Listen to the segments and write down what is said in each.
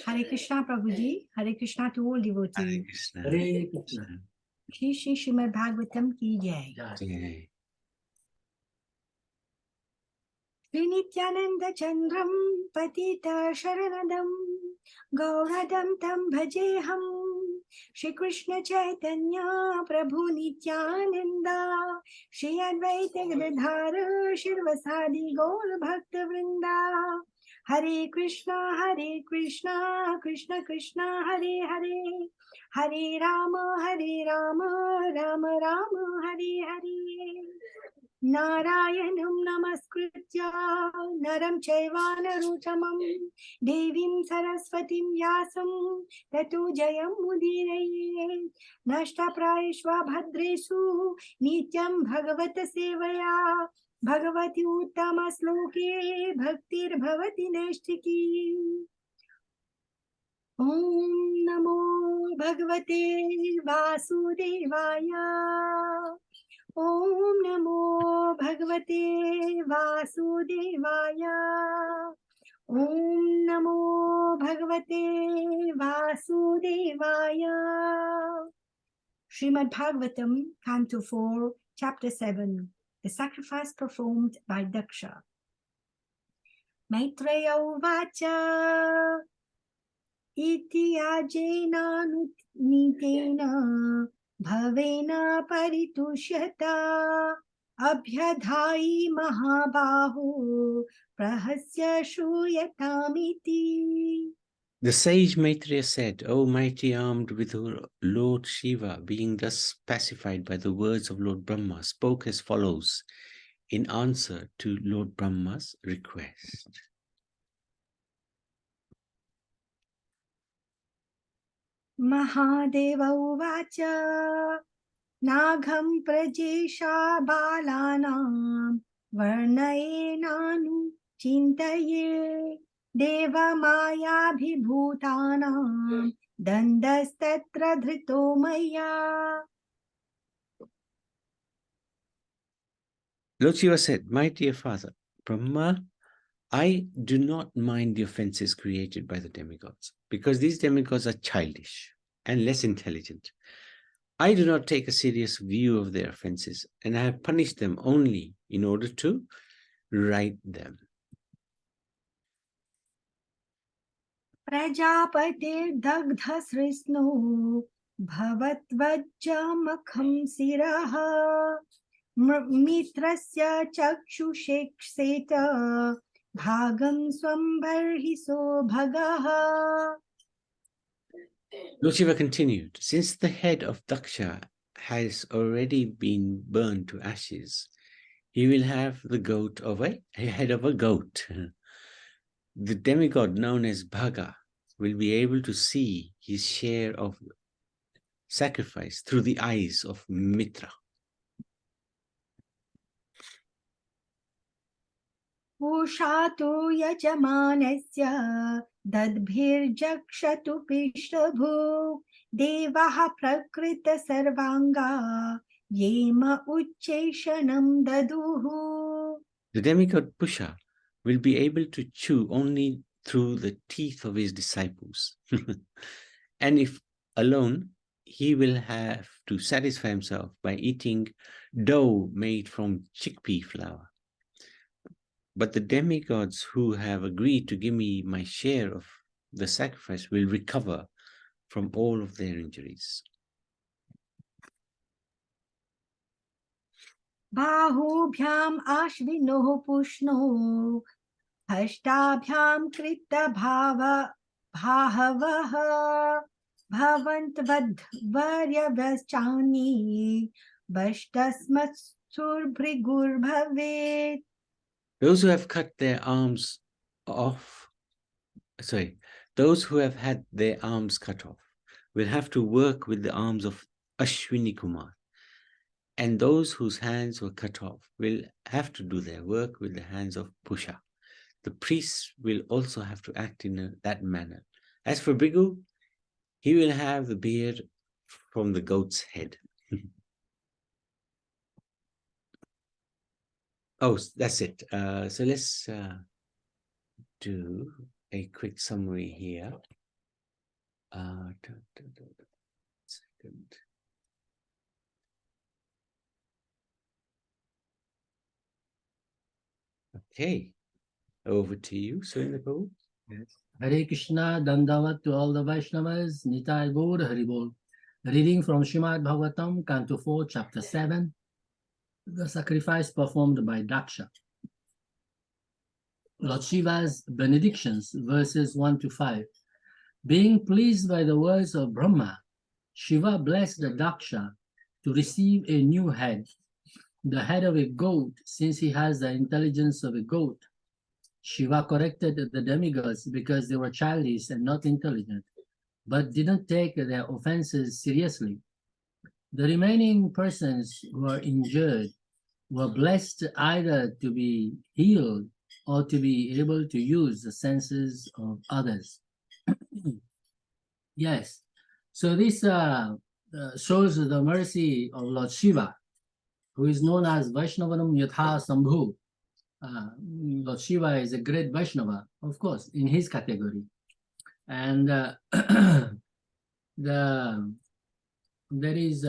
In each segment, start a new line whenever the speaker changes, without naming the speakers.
Hare Krishna, Prabhuji. Hare Krishna to all devotees.
Hare Krishna.
Hare Krishna.
Shri Shri Srimad Bhagavatam ki jai.
Jai.
Shri Nityananda Chandram Patita Sharanadam Gauradam Tam Bhajeham Shri Krishna Chaitanya Prabhu Nityananda Shri Advaita Gadadhara Shirvasadi Gaur Bhakta Vrinda Hare Krishna Krishna Krishna Hare Hare Hare Rama Rama Rama Hare Hare Narayanam namaskritya naram chaiva narottamam devim saraswatim vyasam tato jayam mudiraye nashta prayeshva bhadresu nityam bhagavata sevaya bhagavati uttama sloke bhaktir bhavati naistiki. Om namo bhagavate vasudevaya. Om Namo Bhagavate Vasudevaya. Om Namo Bhagavate Vasudevaya. Srimad Bhagavatam, Canto 4, Chapter 7. The sacrifice performed by Daksha. Maitreya Uvacha Iti Ajena Nitena Bhavena Paritushyata Abhyadhai Mahabahu Prahasya Shruyatamiti.
The sage Maitreya said, O mighty armed with Lord Shiva, being thus pacified by the words of Lord Brahma, spoke as follows in answer to Lord Brahma's request.
Mahadeva Uvacha Nagham Prajesha Balanam Varnayenanu Chintaye Deva Maya Bhibutanam Dandastatra Dhrito Maya.
Lord Shiva said, My dear father, Brahma, I do not mind the offenses created by the demigods, because these demigods are childish and less intelligent. I do not take a serious view of their offenses, and I have punished them only in order to right them.
Prajapate Dagdha Srisno Bhavatvajjamakham Siraha Mitrasya Chakshushekseta Bhagam Swambharhiso Bhagaha.
Lord Shiva continued, since the head of Daksha has already been burned to ashes, he will have the goat of a head of a goat. The demigod known as Bhaga will be able to see his share of sacrifice through the eyes of Mitra.
Ushatu Yajamanasya Dadbhirjakshatu Pishthabhu Devaha Prakrita Sarvanga Yema Ucheshanam Daduhu.
The demigod Pusha will be able to chew only through the teeth of his disciples. And if alone, he will have to satisfy himself by eating dough made from chickpea flour. But the demigods who have agreed to give me my share of the sacrifice will recover from all of their injuries.
Bahubhyam Ashvinoh Pushno Hashtabhyam Krita Bhavaha Bhavantvad Varyavyachani Bashtasmat Surbhrigur Bhavet.
Those who have cut their arms off, those who have had their arms cut off will have to work with the arms of Ashwini Kumar. And those whose hands were cut off will have to do their work with the hands of Pusha. The priests will also have to act in that manner. As for Bhigu, he will have the beard from the goat's head. Oh, that's it. So let's do a quick summary here. Okay, over to you, Surendra Prabhu.
Yes. Hare Krishna, Dandavat to all the Vaishnavas, Nitai Gaur Haribol. Reading from Srimad Bhagavatam, Canto 4, Chapter 7, the sacrifice performed by Daksha. Lord Shiva's benedictions, verses 1 to 5. Being pleased by the words of Brahma, Shiva blessed the Daksha to receive a new head, the head of a goat, since he has the intelligence of a goat. Shiva corrected the demigods because they were childish and not intelligent, but didn't take their offenses seriously. The remaining persons who were injured were blessed either to be healed or to be able to use the senses of others. Yes, so this shows the mercy of Lord Shiva, who is known as Vaishnavanam Yatha Sambhu. Lord Shiva is a great Vaishnava, of course, in his category. And there is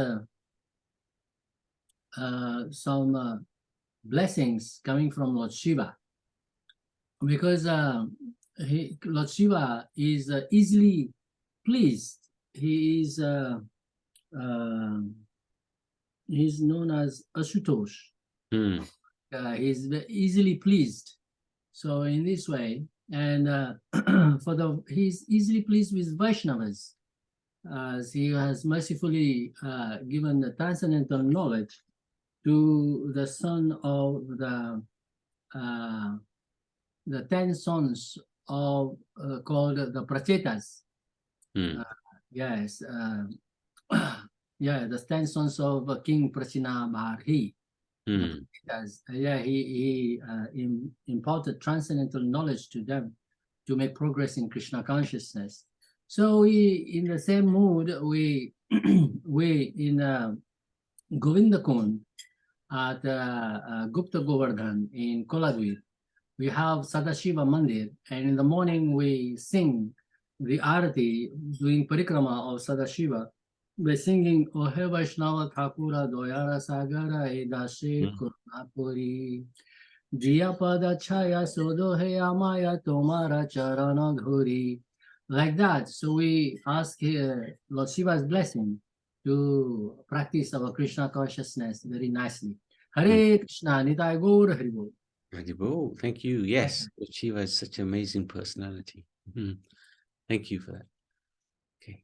some blessings coming from Lord Shiva, because Lord Shiva is easily pleased. He is he's known as Asutosh.
Hmm.
He's easily pleased. So in this way, and he's easily pleased with Vaishnavas, as he has mercifully given the transcendental knowledge to the son of the 10 sons of called the Prachetas.
Hmm.
Yes, yeah, the 10 sons of King Prachina Bharhi.
Hmm.
He imparted transcendental knowledge to them to make progress in Krishna consciousness. So we, in the same mood, we in Govindakund at Gupta Govardhan in Koladweep, we have Sadashiva Mandir, and in the morning we sing the Arati, doing parikrama of Sadashiva, by singing O He Vaishnava Thakura Doyara Sagara Edashe Kurnapuri Jiya Pada Chaya Sodo He Amaya Tomara Charana Dhuri. Like that. So we ask Lord Shiva's blessing to practice our Krishna consciousness very nicely. Hare Krishna, Nitai Gaur Haribol.
Haribol, thank you. Yes, Lord Shiva is such an amazing personality. Mhm. Thank you for that. Okay.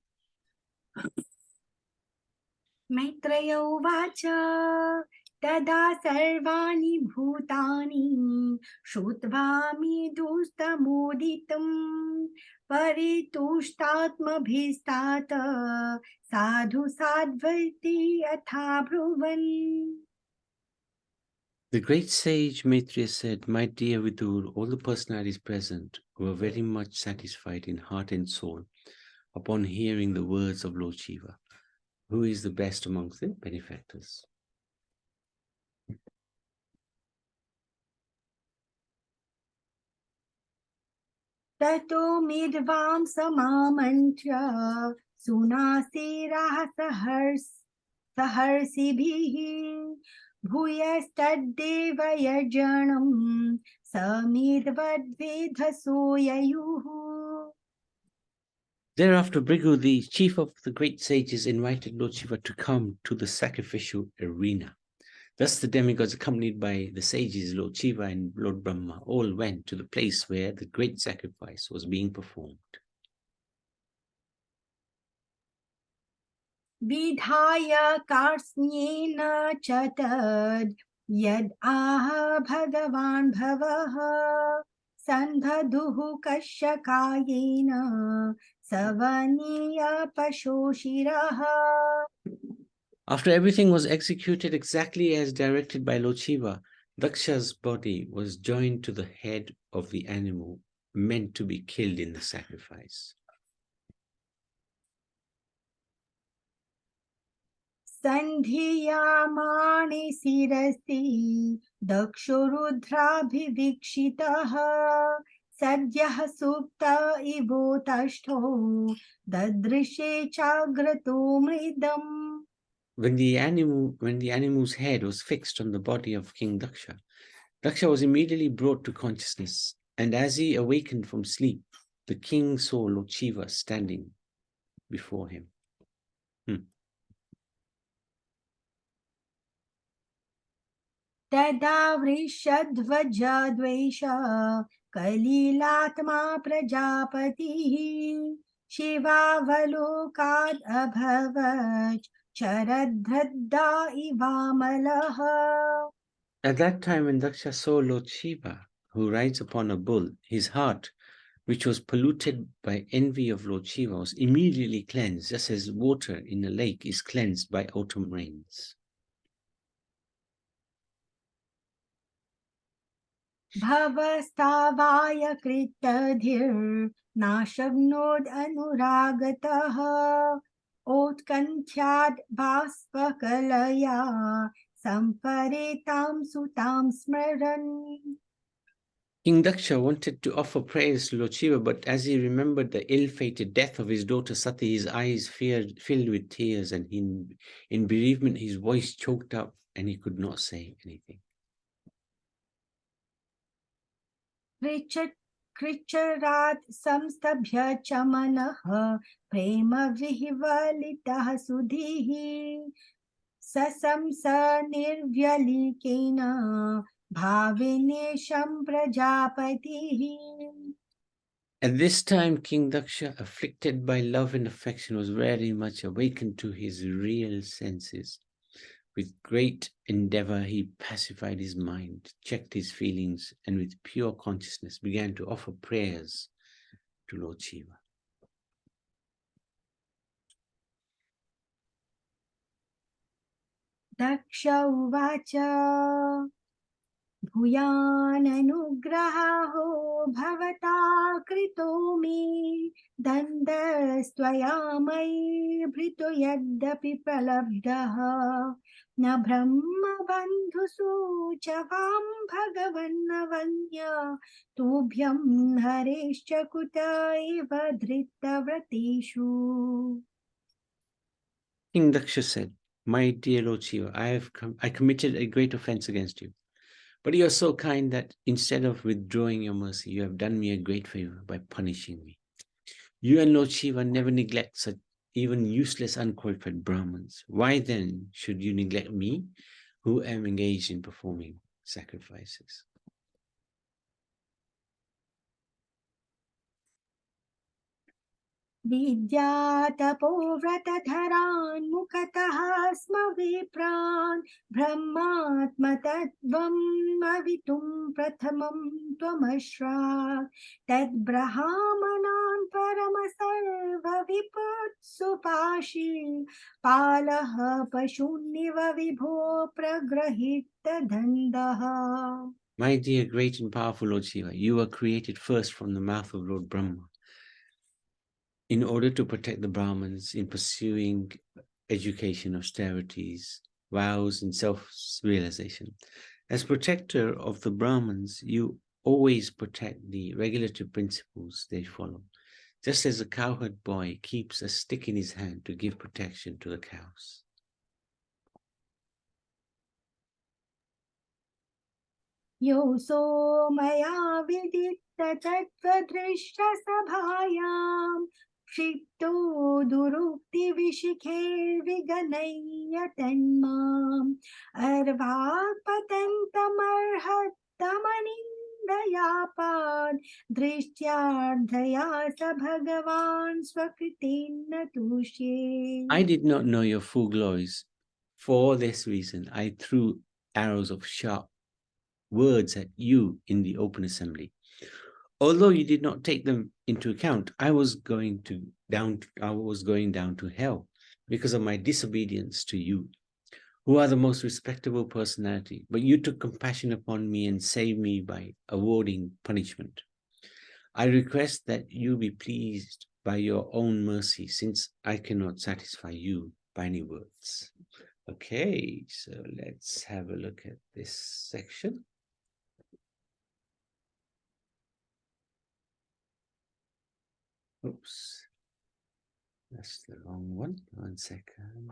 Maitreya उवाच तदा सर्वाणि भूतानि श्रुत्वा मेदुस्तमोदितं परितुष्टात्मभिस्तात साधु साध्वैति यथा ब्रुवन्.
The great sage Maitreya said, "My dear Vidur, all the personalities present were very much satisfied in heart and soul upon hearing the words of Lord Shiva, who is the best amongst the benefactors."
ततो मेध्वां समामन्त्र्य सुनासीराः सहर्षिभिः भूयस्तद्देव यजनं समेध्वद्वेधसो ययुः.
Thereafter, Bhrigu, the chief of the great sages, invited Lord Shiva to come to the sacrificial arena. Thus the demigods, accompanied by the sages, Lord Shiva and Lord Brahma, all went to the place where the great sacrifice was being performed.
विधाय कार्त्स्येन च तद् यद् आह भगवान् भवः सन्धधुः कश्यकायेन सवनीय पशोशिरः.
After everything was executed exactly as directed by Lord Shiva, Daksha's body was joined to the head of the animal meant to be killed in the sacrifice.
सन्धियामानि शिरसि दक्षो रुद्राभिवीक्षितः सद्यः सुप्त इवोतष्ठो ददृशे चाग्रतो मृदम्.
When the animal's head was fixed on the body of King Daksha, Daksha was immediately brought to consciousness, and as he awakened from sleep, the king saw Lord Shiva standing before him.
तदा वृषध्वज द्वेष कलिलात्मा प्रजापतिः शिवावलोकाद् अभवत् शरद्धृद्धा इवामलः.
At that time, when Daksha saw Lord Shiva, who rides upon a bull, his heart, which was polluted by envy of Lord Shiva, was immediately cleansed, just as water in a lake is cleansed by autumn rains.
भवस्तावाय कृतधिर्नाशग्नोद् अनुरागतः ओत्कण्ठ्याद् बाष्पकलया सम्परेतां सुतां स्मरन्.
King Daksha wanted to offer prayers to Lord Shiva, but as he remembered the ill-fated death of his daughter Sati, his eyes filled with tears, and in bereavement his voice choked up and he could not say anything.
कृच्छरात् संस्तभ्य च मनः प्रेम विह्वलितः सुधीः सशंस निर्व्यलिकेन भाविनेशं प्रजापतिः.
At this time, King Daksha, afflicted by love and affection, was very much awakened to his real senses. With great endeavor, he pacified his mind, checked his feelings, and with pure consciousness began to offer prayers to Lord Shiva.
Daksha uvacha भूयाननुग्रहो भवता कृतो मे दण्डस्त्वया मयि भृतो यद्यपि प्रलब्धः न ब्रह्मबन्धुषु च वां भगवन् वन्य तुभ्यं हरेश्च कुत इव धृतव्रतेषु.
King Daksha said, "My dear Lord Shiva, I committed a great offense against you. But you are so kind that instead of withdrawing your mercy, you have done me a great favor by punishing me. You and Lord Shiva never neglect such even useless, unqualified Brahmins. Why then should you neglect me, who am engaged in performing sacrifices?"
विद्यातपोव्रतधरान् मुखतः स्म विप्रान् ब्रह्मात्मतत्त्वं अवितुं प्रथमं त्वमश्रात् तद्ब्रह्माणान् परमसर्वविपुत्सुपाशी पालः पशून्निव विभो प्रगृहीतदण्डः.
My dear, great and powerful Lord Shiva, you were created first from the mouth of Lord Brahma in order to protect the Brahmins in pursuing education, austerities, vows, and self-realization. As protector of the Brahmins, you always protect the regulative principles they follow, just as a cowherd boy keeps a stick in his hand to give protection to the cows.
योऽसो मया विदिततत्त्वदृष्टसभायां क्षिप्तो दुरुक्तिविशिखैर्विगणय्य अर्वाक्पतन्तमर्हत्तमनिन्दयापाद् दृष्ट्यार्धया स भगवान् स्वकृतेन तुष्ये.
I did not know your full glories. For this reason, I threw arrows of sharp words at you in the open assembly. Although you did not take them into account, I was going down to hell because of my disobedience to you, who are the most respectable personality. But you took compassion upon me and saved me by awarding punishment. I request that you be pleased by your own mercy, since I cannot satisfy you by any words. Okay, so let's have a look at this section. Oops, that's the wrong one. 1 second.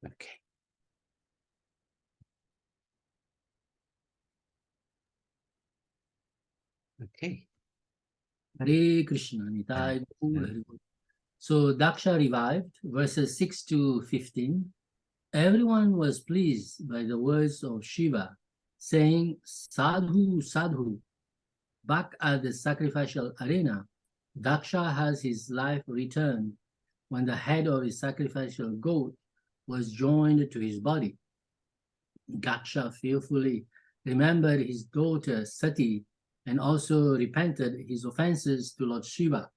Okay. Okay.
Hare Krishna, Nitai Gaur Hari Bol. So Daksha revived, verses 6 to 15. Everyone was pleased by the words of Shiva, saying, Sadhu, Sadhu. Back at the sacrificial arena, Daksha has his life returned when the head of his sacrificial goat was joined to his body. Daksha fearfully remembered his daughter Sati and also repented his offenses to Lord Shiva,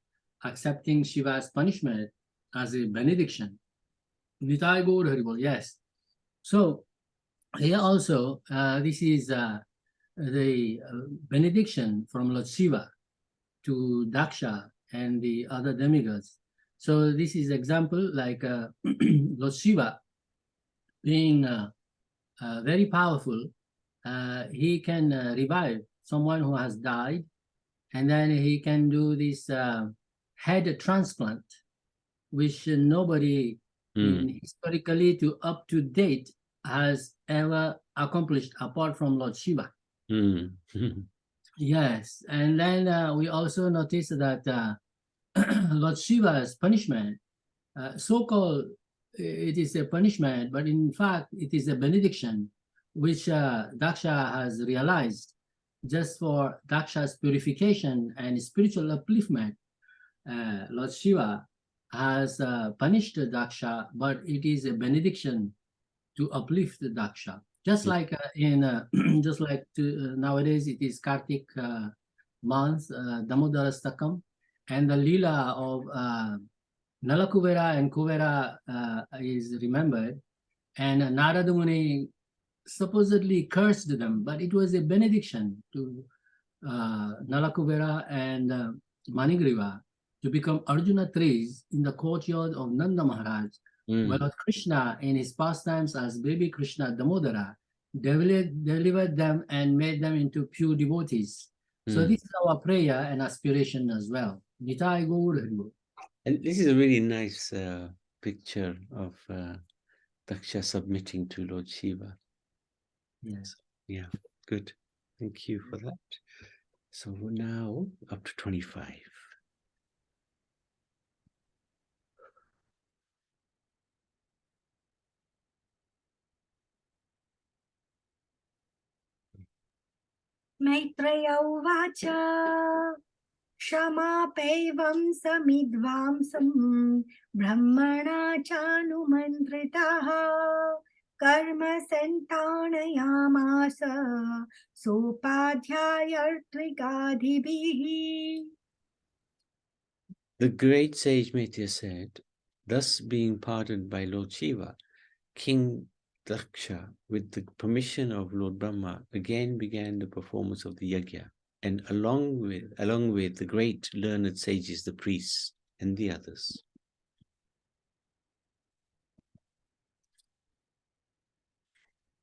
accepting Shiva's punishment as a benediction. Nitai Gaur Hari Bol, yes. So here also, this is the benediction from Lord Shiva to Daksha and the other demigods. So this is example like Lord Shiva being very powerful. He can revive someone who has died, and then he can do this head transplant, which nobody historically to up to date has ever accomplished apart from Lord Shiva. Yes, and then we also notice that Lord Shiva's punishment, so-called it is a punishment, but in fact it is a benediction, which Daksha has realized just for Daksha's purification and spiritual upliftment. Lord Shiva has punished Daksha, but it is a benediction to uplift Daksha. Just like just like nowadays it is Kartik month, Damodarastakam, and the Leela of Nalakuvera and Kuvera is remembered, and Narada Muni supposedly cursed them, but it was a benediction to Nalakuvera and Manigriva to become Arjuna trees in the courtyard of Nanda Maharaj, where Lord Krishna, in his pastimes as baby Krishna Damodara, delivered them and made them into pure devotees. So this is our prayer and aspiration as well. Nitai Gaur Hari Bol.
And this is a really nice picture of Daksha submitting to Lord Shiva.
Yes.
Yeah, good. Thank you for that. So now up to 25.
Maitreya uvacha Shamapaivam samidvamsam brahmana chanumantritaha karma santanayamasa sopadhyayartrigadhibihi.
The great sage Maitreya said, thus being pardoned by Lord Shiva, King Daksha, with the permission of Lord Brahma, again began the performance of the yajna, and along with the great learned sages, the priests, and the others.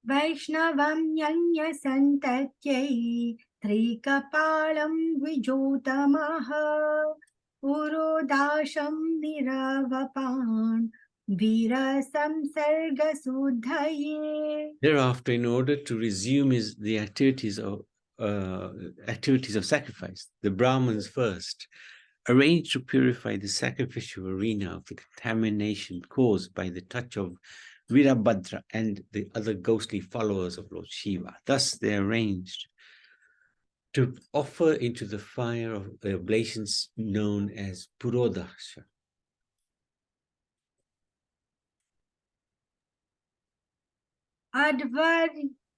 Vaishnavam yanya santatyai trikapalam vijotamaha urodasham niravapan vira samsarga sudhaye.
Thereafter, in order to resume the activities of sacrifice, the Brahmins first arranged to purify the sacrificial arena of the contamination caused by the touch of Virabhadra and the other ghostly followers of Lord Shiva. Thus, they arranged to offer into the fire of the oblations known as Purodasha.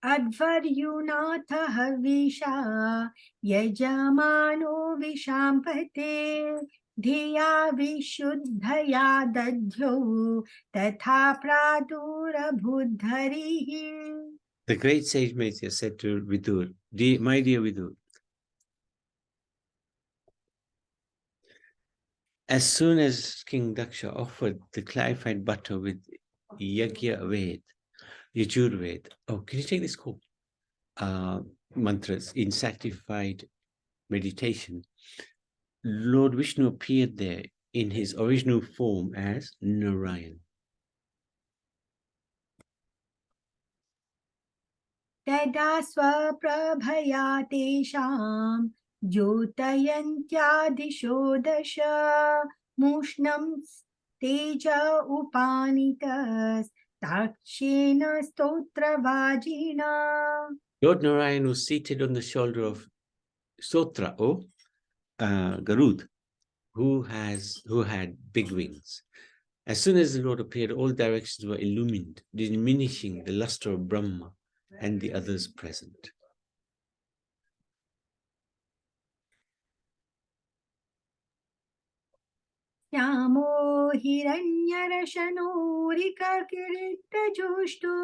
Advaryunatha havisha yajamano vishampate dhiya vishuddhaya dadhyo tatha pradura buddharihi.
The great sage Maitreya said to Vidur, my dear Vidur, as soon as King Daksha offered the clarified butter with Yajurved, oh, can you take this call? Mantras in sanctified meditation, Lord Vishnu appeared there in his original form as Narayan.
तदा स्वप्रभया तेषां द्योतयन्त्यादिशो दश मूष्णं तेज उपानितस्ताक्षेण स्तोत्रवाजिना.
Lord Narayan was seated on the shoulder of Sotra, or Garud, who had big wings. As soon as the Lord appeared, all directions were illumined, diminishing the luster of Brahma and the others present.
श्यामो हिरण्यरशनोरिककिरीटजुष्टो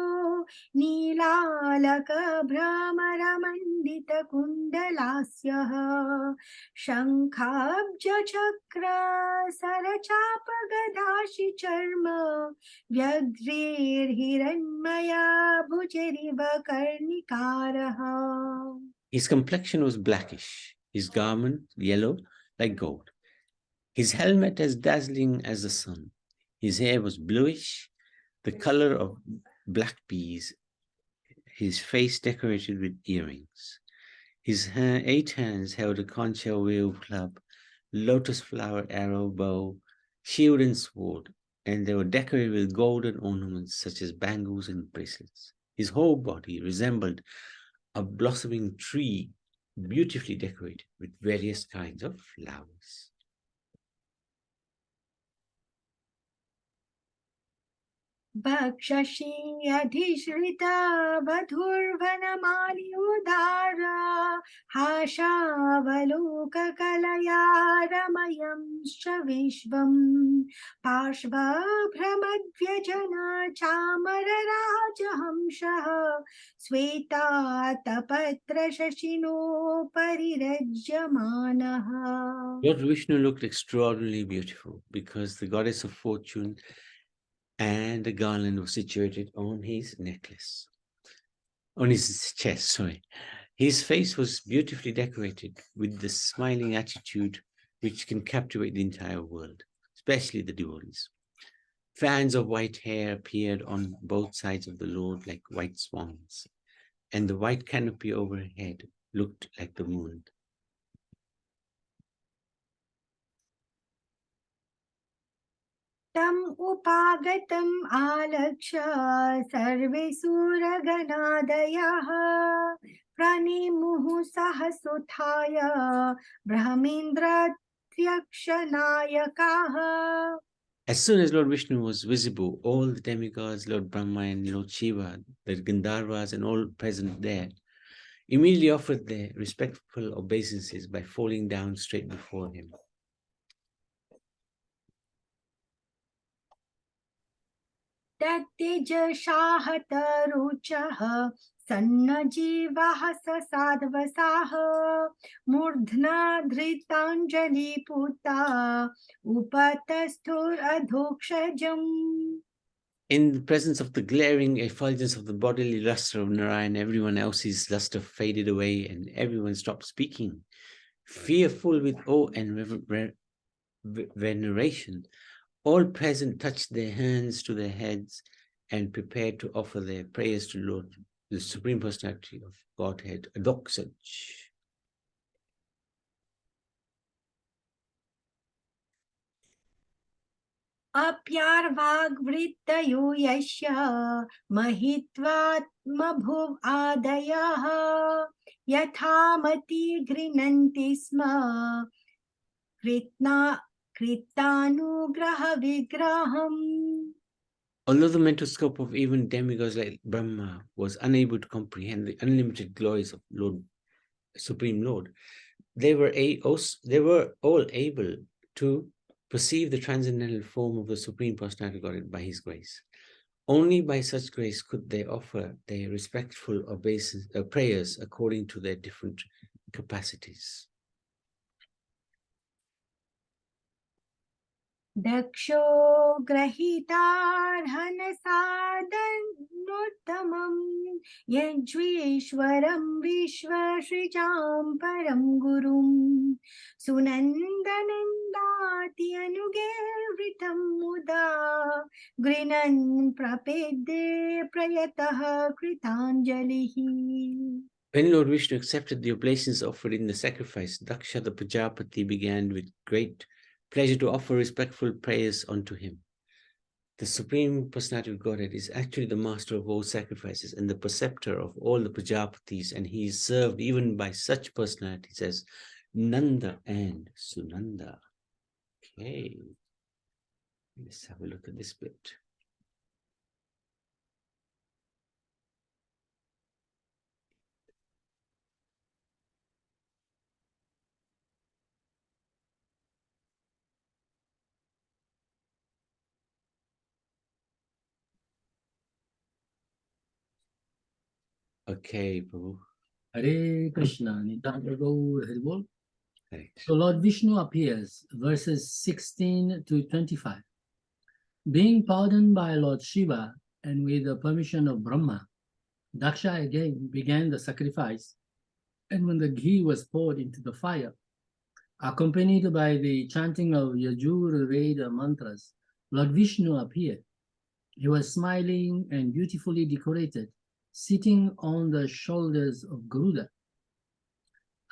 नीलालकभ्रमरमण्डितकुण्डलास्यः शङ्खाब्जचक्र सरचापगदाशिचर्म व्यग्रेर्हिरण्मया भुजरिव कर्णिकारः.
His complexion was blackish, his garment yellow like gold. His helmet as dazzling as the sun. His hair was bluish, the color of black peas, his face decorated with earrings. His 8 hands held a conch wheel club, lotus flower arrow bow, shield and sword, and they were decorated with golden ornaments such as bangles and bracelets. His whole body resembled a blossoming tree, beautifully decorated with various kinds of flowers.
भक्षसि अधिश्रिता वधुर्वनमाल्योदारा हासावलोककलया रमयंश्च विश्वम् पार्श्वभ्रमद्व्यजन चामरराजहंसः श्वेतातपत्रशशिनो परिरज्यमानः.
Lord Vishnu looked extraordinarily beautiful because the goddess of fortune and a garland was situated on his necklace, on his chest, sorry. His face was beautifully decorated with the smiling attitude which can captivate the entire world, especially the devotees. Fans of white hair appeared on both sides of the Lord like white swans, and the white canopy overhead looked like the moon.
तम् उपागतम् आलक्ष्य सर्वे सुरगणादयः प्रणिमुः सहसोत्थाय ब्रह्मेन्द्रत्यक्षनायकाः.
As soon as Lord Vishnu was visible, all the demigods, Lord Brahma and Lord Shiva, the Gandharvas and all present there, immediately offered their respectful obeisances by falling down straight before him.
तत्तेजशाहतरुचः सन्नजीवः साध्वसाः मूर्ध्ना धृताञ्जलिपूता उपतस्थुरधोक्षजम्.
In the presence of the glaring effulgence of the bodily luster of Narayan, everyone else's luster faded away and everyone stopped speaking. Fearful with awe and veneration, all present touched their hands to their heads and prepared to offer their prayers to Lord, the Supreme Personality of Godhead, a doxage.
अप्यार्वाग्वृत्तयो यस्य महित्वात्मभुव आदयः यथामति गृह्णन्ति स्म कृतानुग्रहविग्रहम्.
Although the mental scope of even demigods like Brahma was unable to comprehend the unlimited glories of Supreme Lord, they were all able to perceive the transcendental form of the Supreme Personality of Godhead by His grace. Only by such grace could they offer their respectful prayers according to their different capacities.
दक्षो ग्रहीतार्हन साधनोत्तमं पुरुषोत्तमं यज्वेश्वरं विश्वसृजां परं गुरुं सुनन्दनन्दाति अनुगेवृतं मुदा गृह्णन् प्रपेद्ये प्रयतः कृताञ्जलिः.
When Lord Vishnu accepted the oblations offered in the sacrifice, Daksha the Prajapati began with great pleasure to offer respectful prayers unto him. The Supreme Personality of Godhead is actually the master of all sacrifices and the preceptor of all the Prajapatis, and he is served even by such personalities as Nanda and Sunanda. Okay, let's have a look at this bit. Okay, Prabhu.
Hare Krishna, Nitya Gaur Hari Bol.
Right.
So Lord Vishnu appears, verses 16 to 25. Being pardoned by Lord Shiva and with the permission of Brahma, Daksha again began the sacrifice, and when the ghee was poured into the fire, accompanied by the chanting of Yajur Veda mantras, Lord Vishnu appeared. He was smiling and beautifully decorated, sitting on the shoulders of Garuda.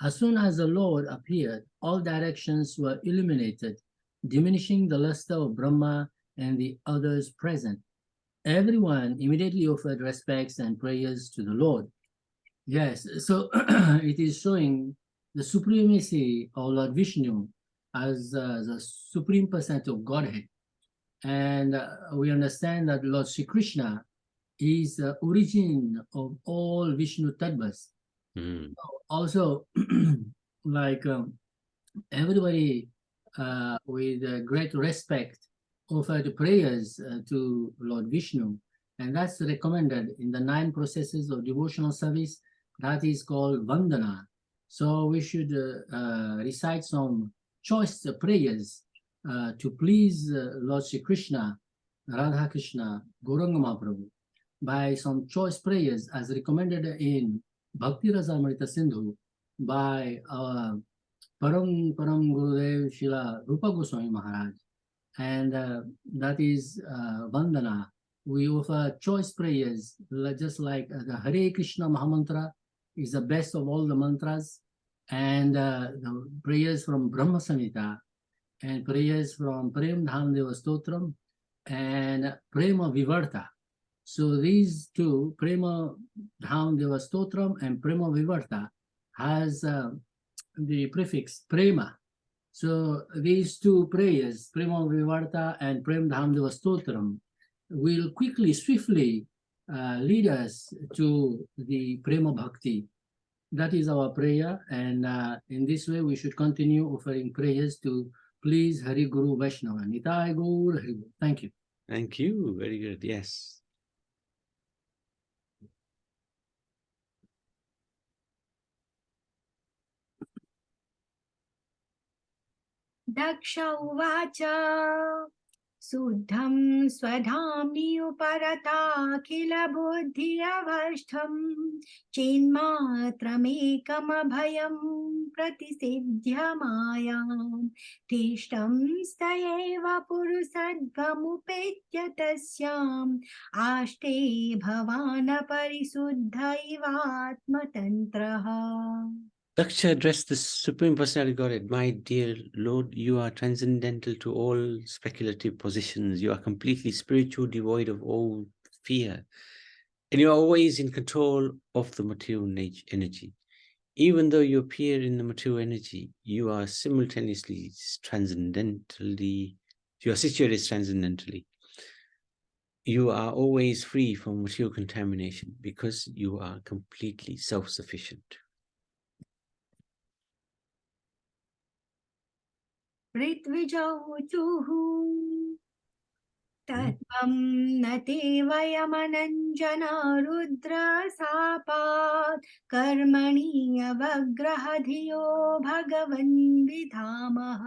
As soon as the Lord appeared, all directions were illuminated, diminishing the luster of Brahma and the others present. Everyone immediately offered respects and prayers to the Lord. Yes, so it is showing the supremacy of Lord Vishnu as the supreme personality of Godhead. And we understand that Lord Sri Krishna is the origin of all Vishnu Tattvas.
Mm.
Also, like everybody with great respect offered prayers to Lord Vishnu, and that's recommended in the 9 processes of devotional service. That is called Vandana. So we should recite some choice prayers to please Lord Sri Krishna, Radha Krishna, Gauranga Mahaprabhu by some choice prayers as recommended in Bhakti Rasamrita Sindhu by Param Gurudev Srila Rupa Goswami Maharaj. And that is Vandana. We offer choice prayers, just like the Hare Krishna Mahamantra is the best of all the mantras, and the prayers from Brahma Samhita, and prayers from Prem Dham Deva Stotram, and Prema Vivarta. So these two, Prema Dham Deva Stotram and Prema Vivarta, has the prefix Prema. So these two prayers, Prema Vivarta and Prem Dham Deva Stotram, will quickly, swiftly lead us to the Prema Bhakti. That is our prayer, and in this way we should continue offering prayers to please Hari Guru Vaishnava. Nitai Gaur Hari Guru. Thank you.
Thank you. Very good. Yes.
दक्ष उवाच शुद्धं स्वधाम्नि उपरताखिलबुद्धिरवस्थं चिन्मात्रमेकमभयं प्रतिसिद्ध्य मायां तिष्ठं स एव पुरुषद्गमुपेत्य तस्याम् आष्टे भवान् परिशुद्ध इवात्मतन्त्रः.
Daksha addressed the Supreme Personality of Godhead. My dear Lord, you are transcendental to all speculative positions. You are completely spiritual, devoid of all fear. And you are always in control of the material energy. Even though you appear in the material energy, you are simultaneously transcendentally, you are situated transcendentally. You are always free from material contamination because you are completely self-sufficient.
ऋत्विजौचुः तत्त्वं न ते वयमनञ्जना रुद्रसापात् कर्मणि अवग्रहधियो भगवन् विधामः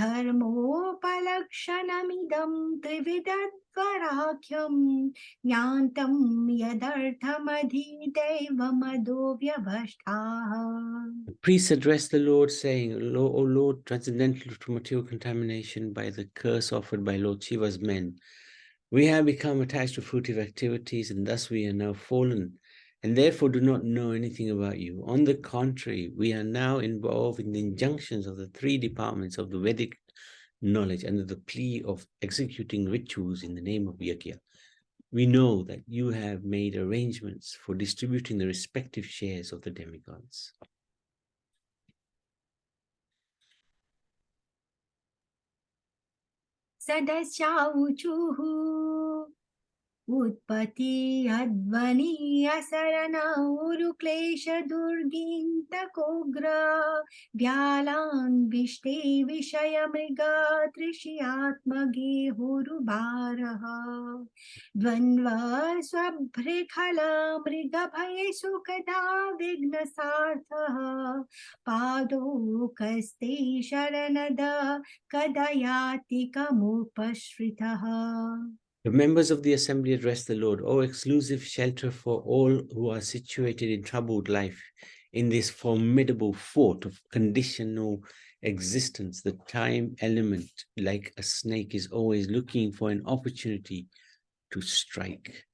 धर्मोपलक्षणमिदं त्रिविधत्वराख्यं ज्ञान्तं यदर्थमधीदैवमदो व्यभष्टाः.
The priests addressed the Lord, saying, O Lord, transcendental to material contamination by the curse offered by Lord Shiva's men, we have become attached to fruitive activities, and thus we are now fallen, and therefore do not know anything about you. On the contrary, we are now involved in the injunctions of the three departments of the Vedic knowledge under the plea of executing rituals in the name of Yajna. We know that you have made arrangements for distributing the respective shares of the demigods.
सदस्याऊचुः उत्पत्ति अध्वनि असरणौरुक्लेशदुर्गिन्तकोग्र व्यालान् विष्टे विषयमृग तृषियात्मगेहुरुभारः द्वन्द्व स्वभृखल मृगभये सुखदा विघ्नसार्थः पादोकस्ते शरणद कदयातिकमुपश्रितः.
The members of the assembly addressed the Lord, O exclusive shelter for all who are situated in troubled life, in this formidable fort of conditional existence. The time element, like a snake, is always looking for an opportunity to strike.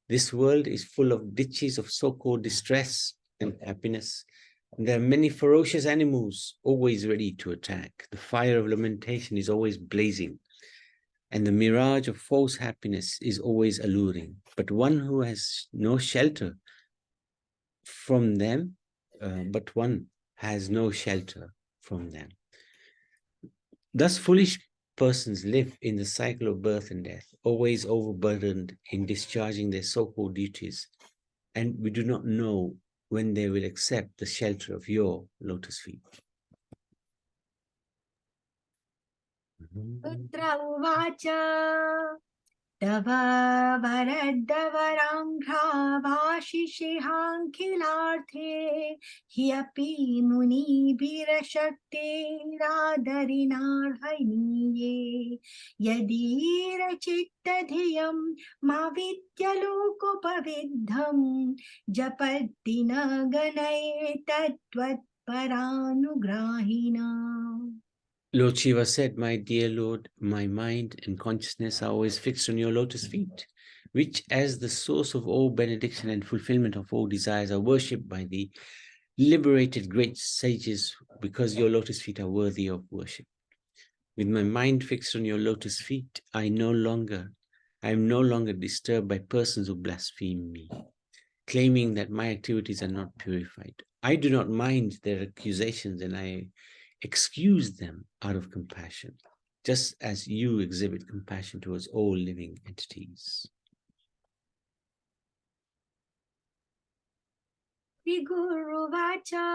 This world is full of ditches of so-called distress and happiness. And there are many ferocious animals always ready to attack. The fire of lamentation is always blazing, and the mirage of false happiness is always alluring. But one who has no shelter from them, Thus foolish persons live in the cycle of birth and death, always overburdened in discharging their so-called duties, and we do not know when they will accept the shelter of your lotus feet.
पुत्र उवाच तव वरद्दवराङ्घ्रावाशिषेहाङ्खिलार्थे ह्यपि मुनिभिरशक्तेरादरिनार्हणीये यदि रचित्तधियं मा विद्यलोकोपविद्धं जपति न गणये तत्त्वत्परानुग्राहिणा.
Lord Shiva said, My dear Lord, my mind and consciousness are always fixed on your lotus feet, which as the source of all benediction and fulfillment of all desires are worshipped by the liberated great sages, because your lotus feet are worthy of worship. With my mind fixed on your lotus feet, I am no longer disturbed by persons who blaspheme me, claiming that my activities are not purified. I do not mind their accusations, and I excuse them out of compassion, just as you exhibit compassion towards all living entities.
Viguruvacha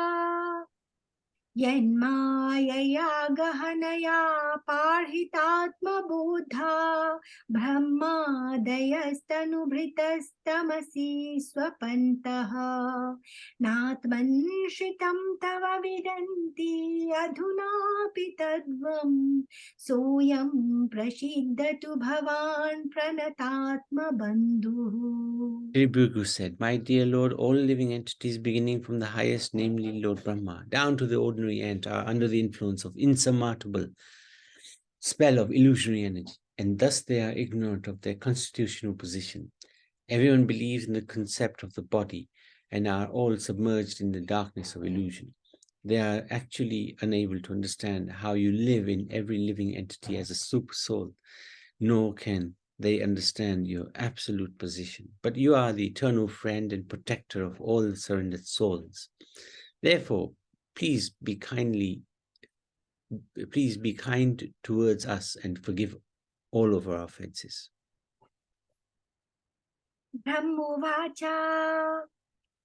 Yenmaya Gahanaya Parhitatma Buddha Brahmadayastanubhritastamasi Swapantaha Natman Shitam Tava Vidanti Adhunapi Tadvam Soyam Prashiddatu Bhavan Pranatatma Bandhu.
Sri Bhrigu said, My dear Lord, all living entities beginning from the highest, namely Lord Brahma, down to the ordinary ant, are under the influence of insurmountable spell of illusionary energy, and thus they are ignorant of their constitutional position. Everyone believes in the concept of the body and are all submerged in the darkness of illusion. They are actually unable to understand how you live in every living entity as a super soul, nor can they understand your absolute position. But you are the eternal friend and protector of all the surrendered souls. Therefore, please be kind towards us and forgive all of our offenses.
Brahmovacha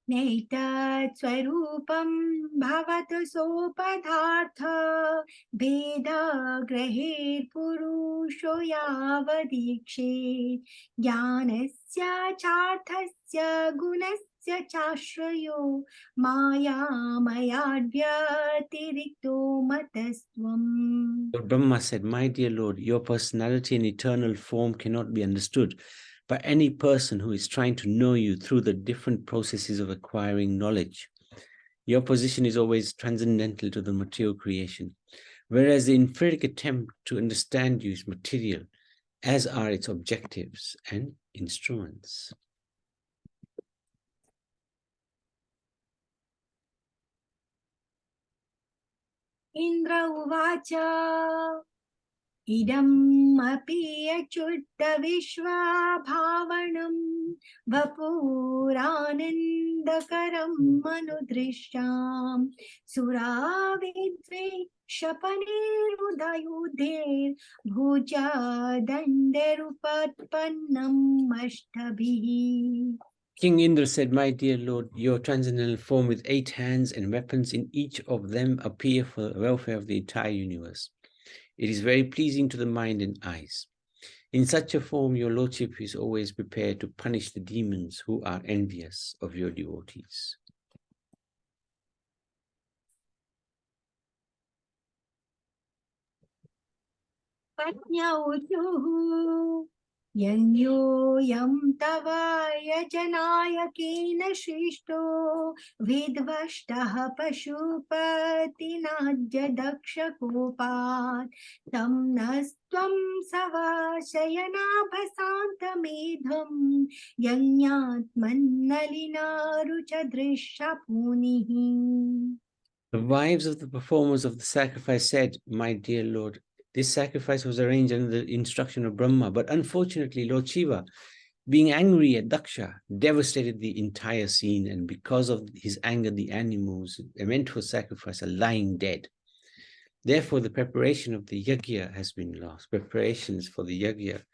Naitat Swarupam Bhavatu Sopadartha Veda Grahir Puru पुरुषो यावदीक्षेत् ज्ञानस्य चार्थस्य गुणस्य चाश्रयो मायामयाद्व्यतिरिक्तो मतस्त्वम्.
Lord Brahma said, "My dear Lord, your personality and eternal form cannot be understood by any person who is trying to know you through the different processes of acquiring knowledge. Your position is always transcendental to the material creation, whereas the inferior attempt to understand you is material, as are its objectives and instruments."
Indra uvacha idam api achutta vishva bhavanam vapuranandakaram manudrishyam suravidve shapanirudayudher bhuja danderupatpannam ashtabhihi.
King Indra said, "My dear Lord, your transcendental form with 8 hands and weapons in each of them appear for the welfare of the entire universe. It is very pleasing to the mind and eyes. In such a form, your lordship is always prepared to punish the demons who are envious of your devotees."
Patnyauchuhu Yanyoyam tava yajanaya kena shishto vidvashtaha pashupati najya daksha kopat tam nastvam savashayana bhasanta medham yanyatmannalina rucha drisha punihi.
The wives of the performers of the sacrifice said, "My dear Lord, this sacrifice was arranged under the instruction of Brahma, but unfortunately Lord Shiva, being angry at Daksha, devastated the entire scene, and because of his anger, the animals meant for sacrifice are lying dead. Therefore, the preparation of the yajna has been lost. Preparations for the yajna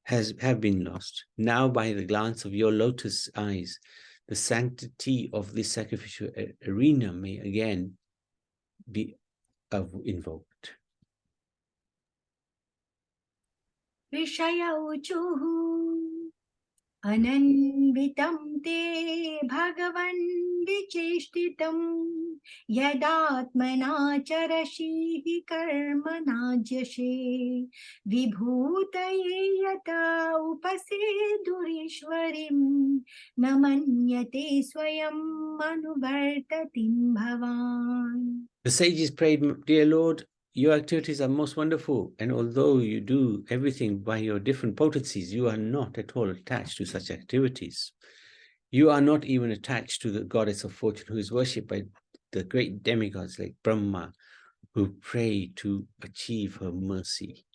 have been lost. Now, by the glance of your lotus eyes, the sanctity of this sacrificial arena may again be invoked."
Rishaya uchuhu ananvitam te bhagavan vicheshtitam yadatmana charashihi karmana jashe vibhutaye yata upasedurishwarim namanyate swayam manuvartatim bhavan.
The sages prayed, "Dear Lord, your activities are most wonderful, and although you do everything by your different potencies, you are not at all attached to such activities. You are not even attached to the goddess of fortune, who is worshipped by the great demigods like Brahma, who pray to achieve her mercy."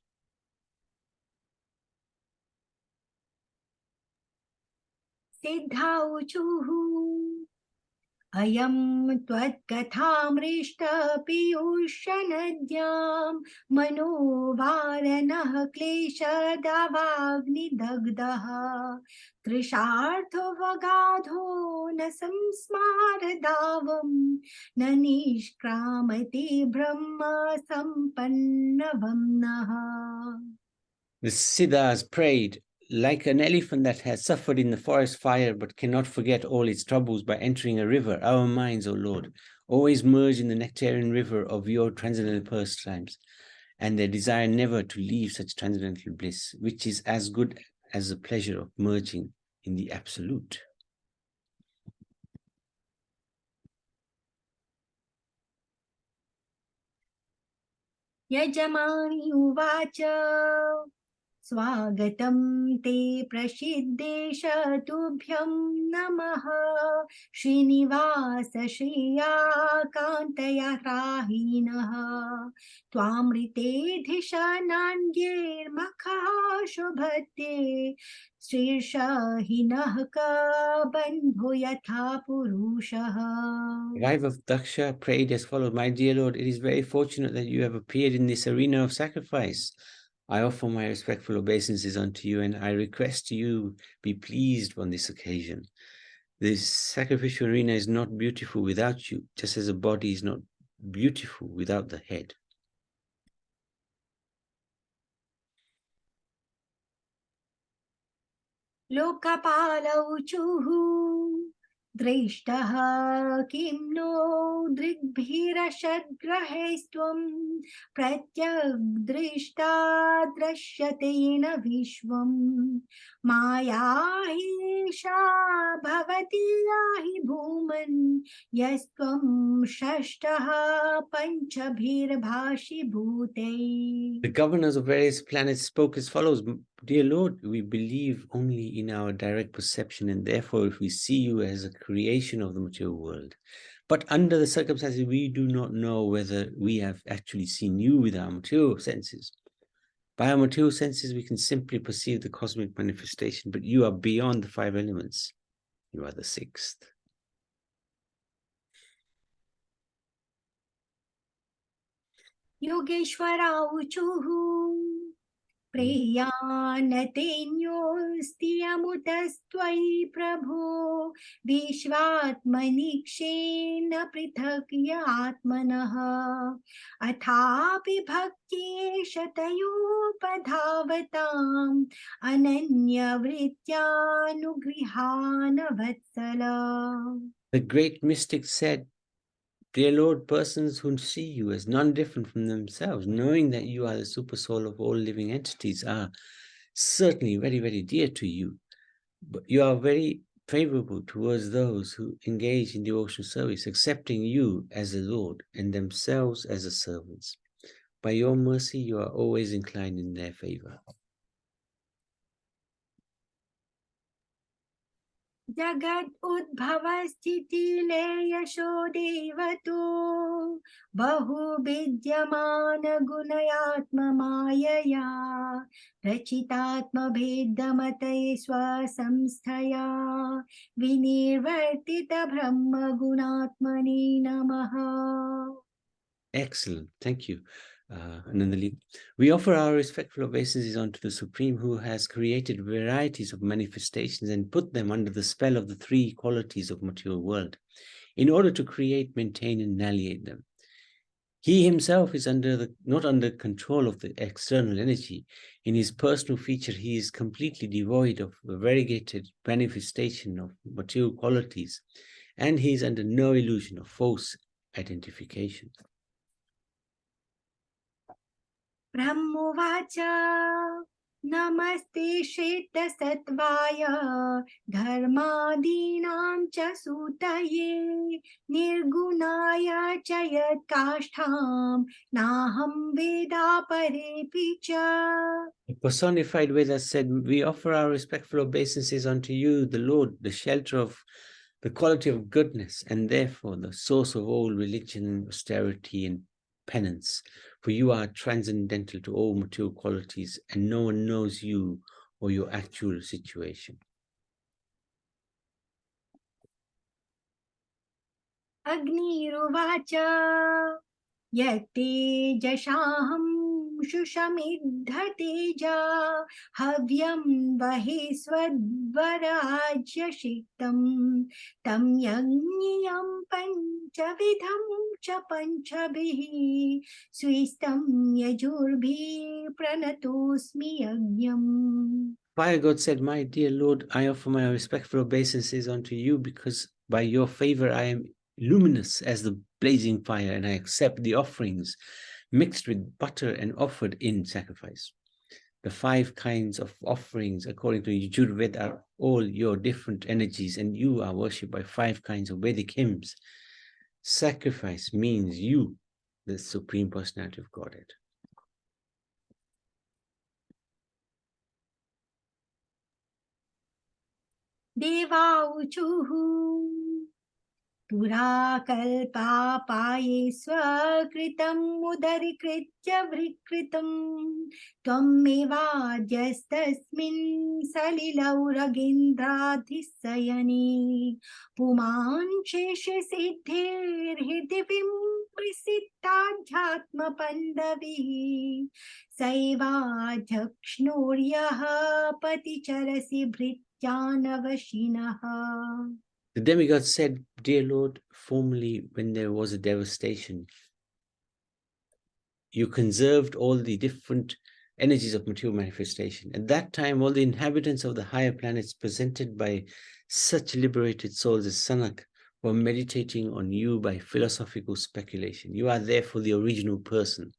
Siddha uchuhu Ayam tvat kathamrishta piyushanadyam manovaranah klesha davagni dagdaha krishartho vagadho na samsmaradavam na nishkramati brahma sampannavamnaha.
The Siddhas prayed, "Like an elephant that has suffered in the forest fire but cannot forget all its troubles by entering a river, our minds, O Lord, always merge in the nectarian river of your transcendental pastimes, and they desire never to leave such transcendental bliss, which is as good as the pleasure of merging in the Absolute."
Yajamani uvacha Swagatam te prasiddesha tubhyam namaha Srinivasa Shriya Kantaya Rahinaha Twamrite Dhishanangir Makha Shobhate Srisha Hinahka Bandho Yatha Purushaha.
The wife of Daksha prayed as follows, "My dear Lord, it is very fortunate that you have appeared in this arena of sacrifice. I offer my respectful obeisances unto you, and I request you be pleased on this occasion. This sacrificial arena is not beautiful without you, just as a body is not beautiful without the head."
लोकपालौचुः दृष्टः किं no दृग्भिरशद्ग्रहेस्त्वं प्रत्यग्दृष्टा दृश्यते न विश्वम् माया हीशा भवति याहि भूमन् यस्त्वं षष्ठः पञ्चभिर्भाषि भूतैः.
The governors of various planets spoke as follows: Dear Lord, we believe only in our direct perception, and therefore if we see you as a creation of the material world. But under the circumstances, we do not know whether we have actually seen you with our material senses. By our material senses, we can simply perceive the cosmic manifestation, but you are beyond the 5 elements. You are the 6th.
योगेश्वराऊचुः प्रेयानतेऽन्योऽस्त्यमुतस्त्वयि प्रभो विश्वात्मनिक्षेन पृथक् य आत्मनः अथापि भक्त्येष तयोपधावताम् अनन्यवृत्त्यानुगृहान वत्सल.
The great mystic said, Dear Lord, persons who see you as none different from themselves, knowing that you are the super soul of all living entities, are certainly very, very dear to you. But you are very favorable towards those who engage in devotional service, accepting you as the Lord and themselves as the servants. By your mercy, you are always inclined in their favor.
जगत् उद्भवस्थितिलयशो देवतो बहुविद्यमानगुणयात्ममायया रचितात्मभेदमतये स्वसंस्थया विनिर्वर्तितब्रह्मगुणात्मने नमः.
Excellent. Thank you, Anandali. We offer our respectful obeisances unto the Supreme, who has created varieties of manifestations and put them under the spell of the 3 qualities of material world, in order to create, maintain, and annihilate them. He himself is not under control of the external energy. In his personal feature, he is completely devoid of the variegated manifestation of material qualities, and he is under no illusion of false identification.
ब्रह्मोवाच नमस्ते श्वेतसत्त्वाय धर्मादीनां च सूतये निर्गुणाय च यत्काष्ठां नाहं वेदापरेऽपि च.
The personified Vedas said, we offer our respectful obeisances unto you, the Lord, the shelter of the quality of goodness, and therefore the source of all religion, austerity, and penance. For you are transcendental to all material qualities, and no one knows you or your actual situation.
अग्निरुवाच यत्तेजसाहं शुषमिद्धतेजा हव्यं बहिस्वद्वराज्यशिक्तं तं यज्ञियं पञ्चविधं च पञ्चभिः स्विस्तं यजुर्भिः प्रणतोऽस्मि यज्ञम्.
Fire God said, my dear Lord, I offer my respectful obeisances unto you, because by your favor I am luminous as the blazing fire, and I accept the offerings mixed with butter and offered in sacrifice. The 5 kinds of offerings according to Yajurveda are all your different energies, and you are worshipped by 5 kinds of Vedic hymns. Sacrifice means you, the Supreme Personality of Godhead.
देवाऊचुः पुरा कल्पापाये स्वकृतम् उदरीकृत्य विकृतं त्वमेवाद्यस्तस्मिन् सलिलौ रगेन्द्राधिशयने पुमान् शेषसिद्धिर्हृदिविं प्रसिद्धाध्यात्मपन्दविः सैवाध्यक्ष्णोर्यः पतिचरसि भृत्यानवशिनः.
The demigod said, dear Lord, formerly when there was a devastation, you conserved all the different energies of material manifestation. At that time, all the inhabitants of the higher planets presented by such liberated souls as Sanak were meditating on you by philosophical speculation. You are therefore the original person,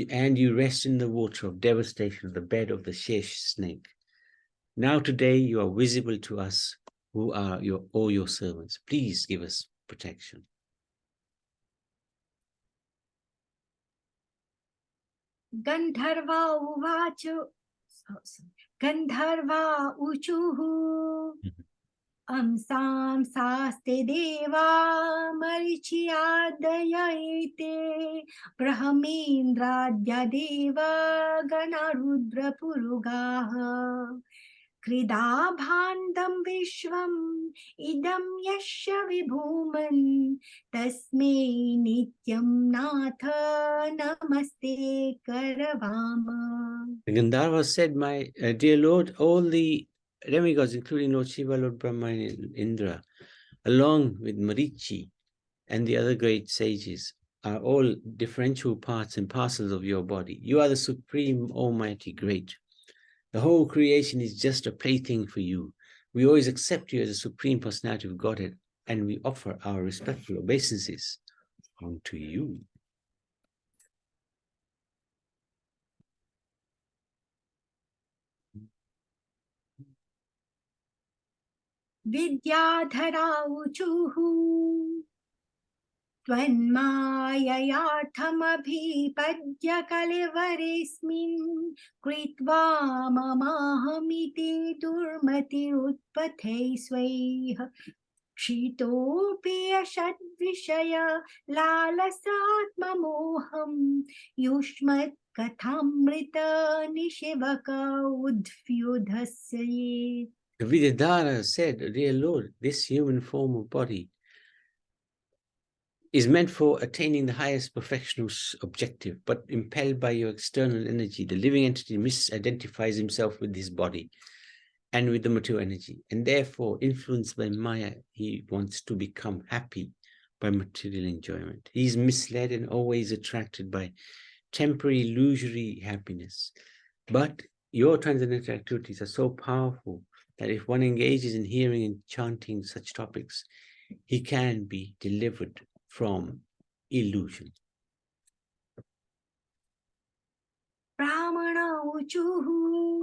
and you rest in the water of devastation, the bed of the Shesh snake. Now today you are visible to us who are all your servants. Please give us protection.
Gandharva uvachu. Gandharva uchuhu. Amsam saste deva marichiyadayate brahmendradya deva ganarudra purugaha kridabhandam vishvam idam yasya vibhuman tasme nityam natha namaste karavama.
The Gandharva said, my dear Lord, all the demigods, including Lord Shiva, Lord Brahma, and Indra, along with Marichi and the other great sages, are all differential parts and parcels of your body. You are the supreme, almighty, great. The whole creation is just a plaything for you. We always accept you as a supreme personality of Godhead, and we offer our respectful obeisances unto you.
Vidyadhara uchuhu Tvanmayayarthamabhipadya kalivaresmin kritva mamahamite durmati utpathe swaiha Kshitopi ashadvishaya lalasatmamoham yushmat kathamrita nishivaka udvyudhasye.
The Vidyadhara said, dear Lord, this human form of body is meant for attaining the highest perfectional objective, but impelled by your external energy, the living entity misidentifies himself with his body and with the material energy, and therefore, influenced by Maya, he wants to become happy by material enjoyment. He is misled and always attracted by temporary, illusory happiness. But your transcendental activities are so powerful that if one engages in hearing and chanting such topics, he can be delivered from illusion.
Brahmana uchuhu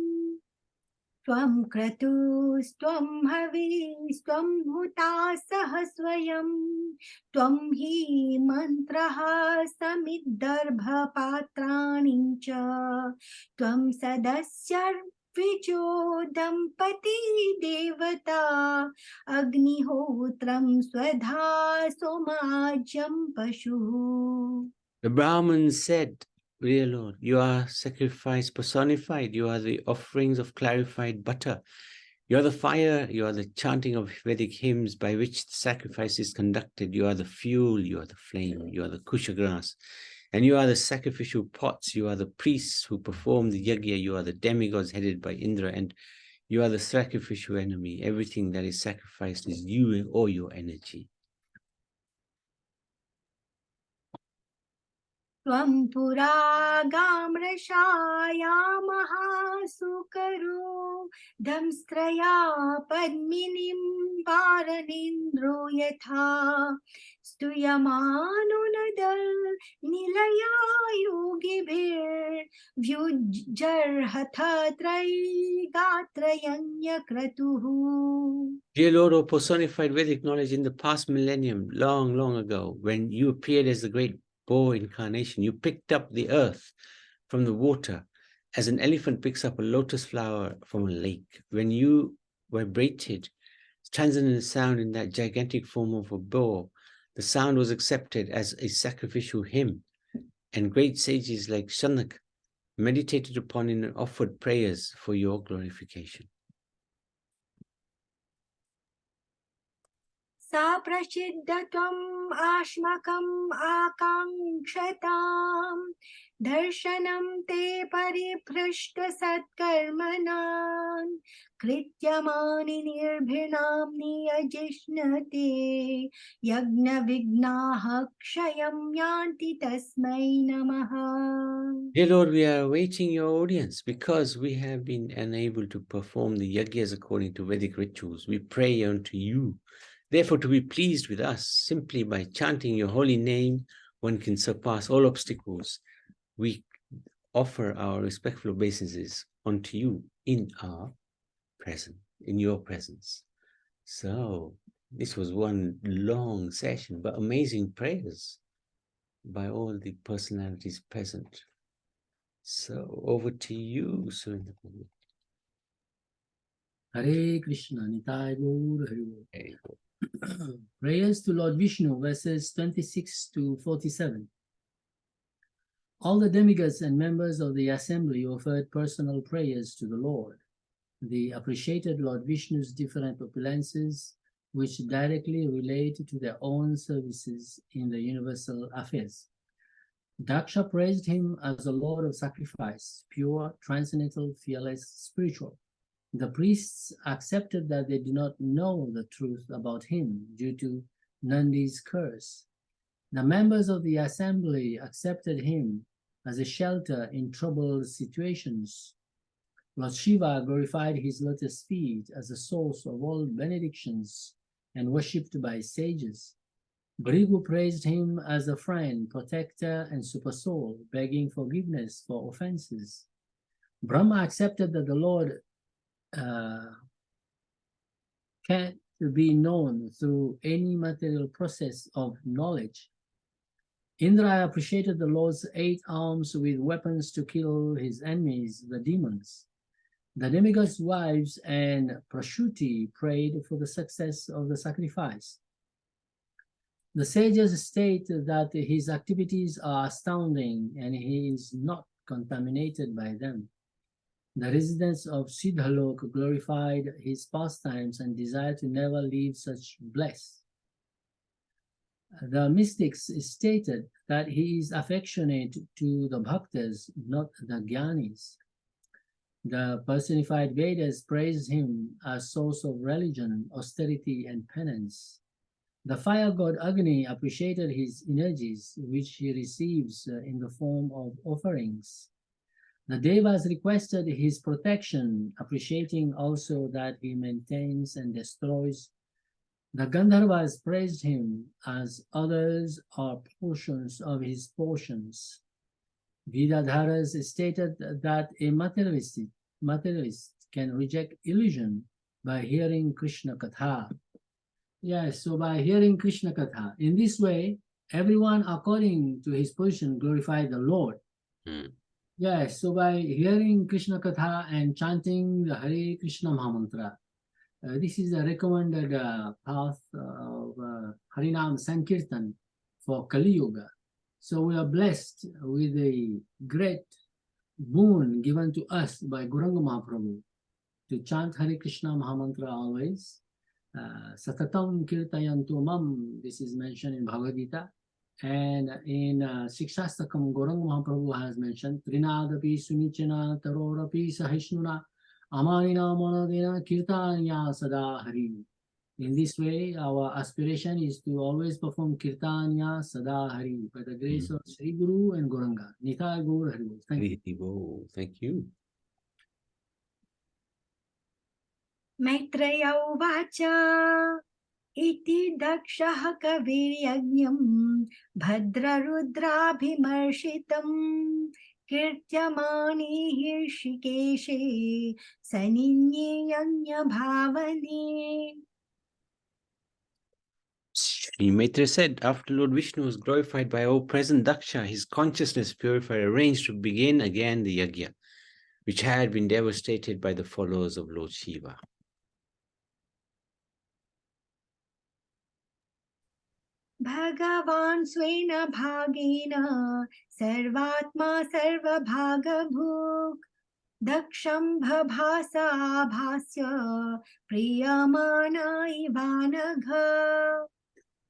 Tvam kratus, tvam havis, tvam hutasah swayam, tvam hi mantraha samiddarbha patranincha, tvam sadasyar vijo dampati devata, agnihotram swadha somajam pashu.
The Brahman said, dear Lord, you are sacrifice personified. You are the offerings of clarified butter. You are the fire. You are the chanting of Vedic hymns by which the sacrifice is conducted. You are the fuel. You are the flame. You are the kusha grass. And you are the sacrificial pots. You are the priests who perform the yajna. You are the demigods headed by Indra. And you are the sacrificial enemy. Everything that is sacrificed is you or your energy.
Tvam pura gamrashaya mahasukaro dhamstraya padminim varanindro yatha stuyamanunadal nilaya yogibhir vyujjarhathatrai gatrayanya kratuhu.
Dear Lord, O personified Vedic knowledge, in the past millennium, long, long ago, when you appeared as the great boar incarnation, you picked up the earth from the water as an elephant picks up a lotus flower from a lake. When you vibrated transcendent sound in that gigantic form of a boar, the sound was accepted as a sacrificial hymn, and great sages like Shanak meditated upon it and offered prayers for your glorification.
Sa prasiddhatam ashmakam akankshatam Darshanam te paribhrashta satkarmanan krityamani nirbhinam niyajishnate yagna vignaha kshayam yanti tasmai namaha.
Dear Lord, we are awaiting your audience because we have been unable to perform the yagyas according to Vedic rituals. We pray unto you, therefore, to be pleased with us. Simply by chanting your holy name, one can surpass all obstacles. We offer our respectful obeisances unto you in our presence, in your presence. So, this was one long session, but amazing prayers by all the personalities present. So over to you, Surendra.
Hare Krishna, Nitai Gaur Hari Bol.
There you go.
Prayers to Lord Vishnu, verses 26 to 47. All the demigods and members of the assembly offered personal prayers to the Lord. They appreciated Lord Vishnu's different opulences, which directly relate to their own services in the universal affairs. Daksha praised him as the Lord of sacrifice, pure, transcendental, fearless, spiritual. The priests accepted that they do not know the truth about him due to Nandi's curse. The members of the assembly accepted him as a shelter in troubled situations. Lord Shiva glorified his lotus feet as the source of all benedictions and worshipped by sages. Bhrigu praised him as a friend, protector, and supersoul, begging forgiveness for offenses. Brahma accepted that the Lord can't be known through any material process of knowledge. Indra appreciated the Lord's 8 arms with weapons to kill his enemies, the demons. The demigods' wives and Prashuti prayed for the success of the sacrifice. The sages state that his activities are astounding and he is not contaminated by them. The residents of Siddhalok glorified his pastimes and desired to never leave such bliss. The mystics stated that he is affectionate to the bhaktas, not the jnanis. The personified Vedas praised him as source of religion, austerity, and penance. The fire god Agni appreciated his energies, which he receives in the form of offerings. The Devas requested his protection, appreciating also that he maintains and destroys. The Gandharvas praised him as others are portions of his portions. Vedadharas stated that a materialist can reject illusion by hearing Krishna Katha. Yes, so by hearing Krishna Katha, in this way, everyone according to his position glorified the Lord. Yes, so by hearing Krishna Katha and chanting the Hare Krishna Mahamantra, this is the recommended path of Harinam Sankirtan for Kali Yuga. So we are blessed with a great boon given to us by Gauranga Mahaprabhu to chant Hare Krishna Mahamantra always. Satatam Kirtayantu Mam, this is mentioned in Bhagavad Gita. And in Sikshastakam, Gauranga Mahaprabhu has mentioned Trinadapi Sunichana Tarorapi Sahishnuna Amanina Monadina Kirtanya Sada Hari. In this way, our aspiration is to always perform Kirtanya Sada Hari by the grace of Sri Guru and Gauranga. Nitai Gaur Hari. Thank you.
Thank you.
Maitreya uvacha iti dakshah kaviryajñam bhadrarudrabhimarshitam kirtyamani hirshikeshe saninyanya bhavane.
Sri Maitra said, after Lord Vishnu was glorified by all present Daksha, his consciousness purified arranged to begin again the yagya, which had been devastated by the followers of Lord Shiva.
Bhagavan swena bhagena sarvatma sarvabhagabhuk daksham bhabhasa bhasya priyamana ivanagha.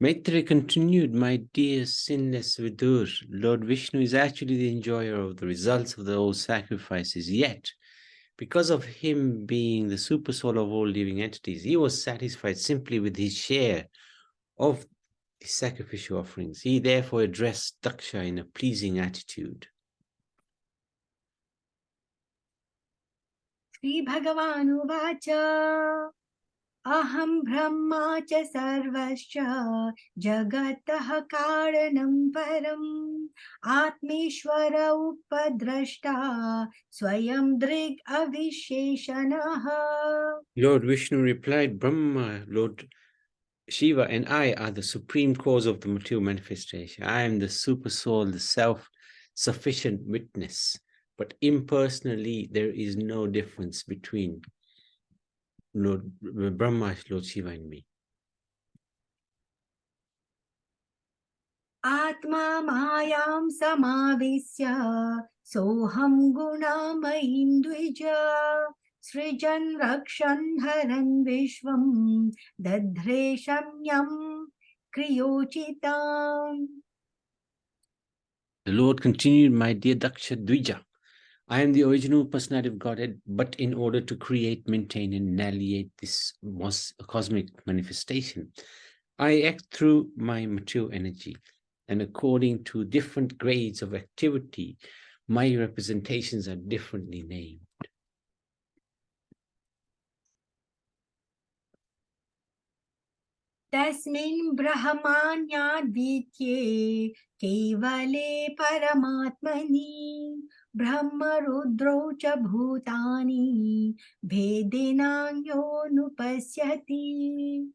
Maitreya continued, my dear sinless Vidur, Lord Vishnu is actually the enjoyer of the results of the old sacrifices, yet because of him being the super soul of all living entities, he was satisfied simply with his share of the sacrificial offerings. He therefore addressed Daksha in a pleasing attitude.
Sri Bhagavanuvacha Aham Brahma cha sarvascha jagatah karanam param Atmeshwara upadrashta swayam drig avisheshanaha.
Lord Vishnu replied, Brahma, Lord Shiva and I are the supreme cause of the material manifestation. I am the super soul, the self-sufficient witness. But impersonally, there is no difference between Lord Brahma, Lord Shiva and me.
Atma mayam samavisya soham gunamayim dvija srijan rakshan haran vishvam dadre shamyam kriyochitam.
The Lord continued, my dear Daksha Dvija, I am the original personality of Godhead, but in order to create, maintain, and annihilate this cosmic manifestation, I act through my material energy. And according to different grades of activity, my representations are differently named.
Tasmin brahmanyadvitye kevale paramatmani brahma rudro cha bhutani bhedenangyo nupasyati.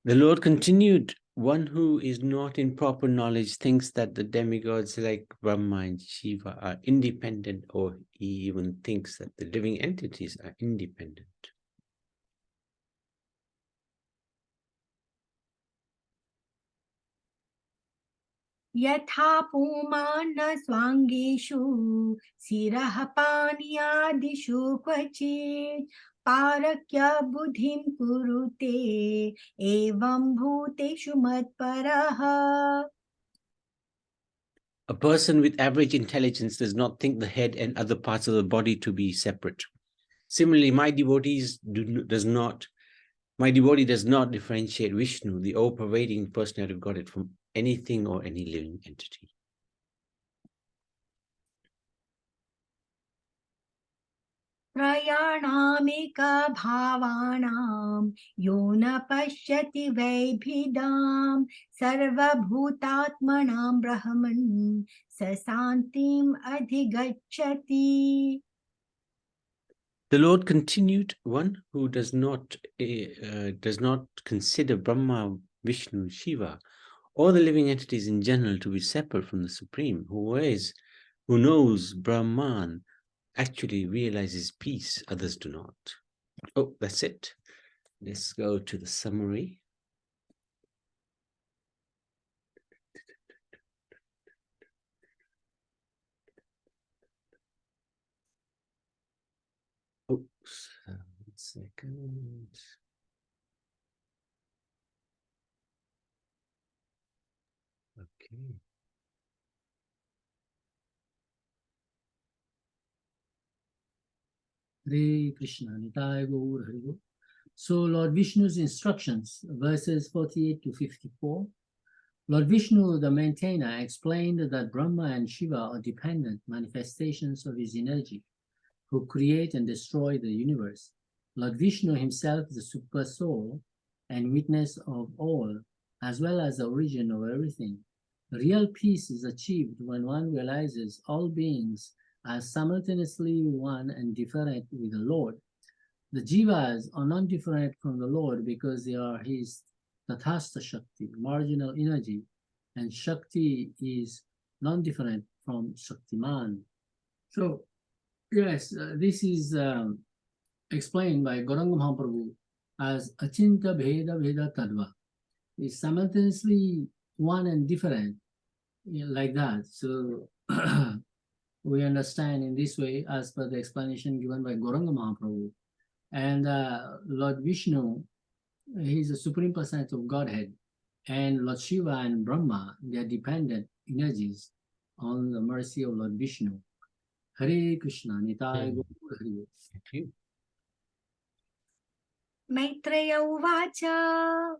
The Lord continued, one who is not in proper knowledge thinks that the demigods like Brahma and Shiva are independent, or he even thinks that the living entities are independent.
Yatha pumana swangeshu sirah paniyadishu kvachit parakya buddhim kurute evam bhuteshu matparaha.
A person with average intelligence does not think the head and other parts of the body to be separate. Similarly, my devotee does not differentiate Vishnu, the all-pervading personality of Godhead, from anything or any living entity.
Prayanamika bhavanam yona pashyati vaibhidam sarva bhutatmanam brahman sasantim adhigacchati.
The Lord continued, one who does not consider Brahma, Vishnu, Shiva, or the living entities in general to be separate from the Supreme, who knows Brahman, actually realizes peace, others do not. Oh, that's it. Let's go to the summary. Oops, 1 second. Okay.
Hare Krishna, Nitai Gaur Hari Gaur. So Lord Vishnu's instructions, verses 48 to 54. Lord Vishnu, the maintainer, explained that Brahma and Shiva are dependent manifestations of his energy, who create and destroy the universe. Lord Vishnu himself is the super soul and witness of all, as well as the origin of everything. Real peace is achieved when one realizes all beings are simultaneously one and different with the Lord. The jivas are non-different from the Lord because they are his tathastha Shakti, marginal energy, and Shakti is non-different from Shaktiman. So, yes, this is explained by Gauranga Mahaprabhu as Achinta Bheda Veda Tadva. It's simultaneously one and different, like that. So, we understand in this way as per the explanation given by Gauranga Mahaprabhu. And Lord Vishnu, he is the Supreme Personality of Godhead. And Lord Shiva and Brahma, they are dependent energies on the mercy of Lord Vishnu. Hare Krishna, Nitai Gaur Hari Bol.
Thank you.
Maitreya uvacha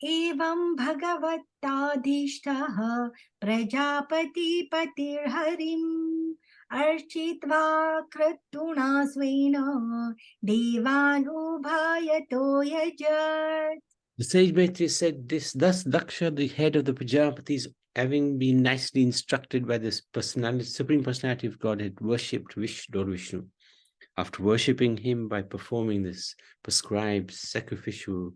evam bhagavattadhishtah prajapati patirharim architva kratuna svena devanubhayato yajat.
The sage Maitreya said this, thus Daksha, the head of the Prajapatis, having been nicely instructed by this personality, Supreme Personality of Godhead, worshipped Lord Vishnu. After worshipping him by performing this prescribed sacrificial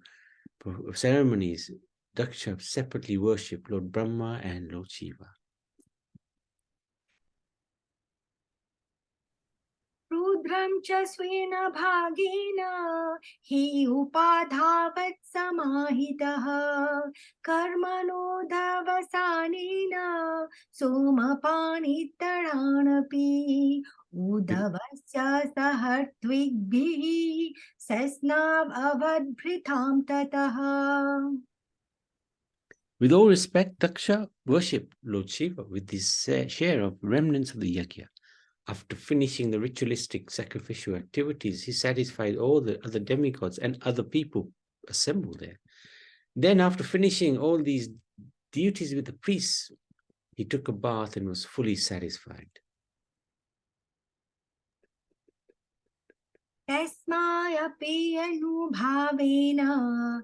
ceremonies, Daksha separately worshipped Lord Brahma and Lord Shiva.
Rudram cha svena bhagena hi upadhavat samahitah karmano dhavasanena somapanittaranapi udavasya sahartvigbihi sasnav avadbhritham tatah.
With all respect, Daksha worshipped Lord Shiva with his share of remnants of the yajna. After finishing the ritualistic sacrificial activities, he satisfied all the other demigods and other people assembled there. Then, after finishing all these duties with the priests, he took a bath and was fully satisfied.
Tasmayapi anubhavena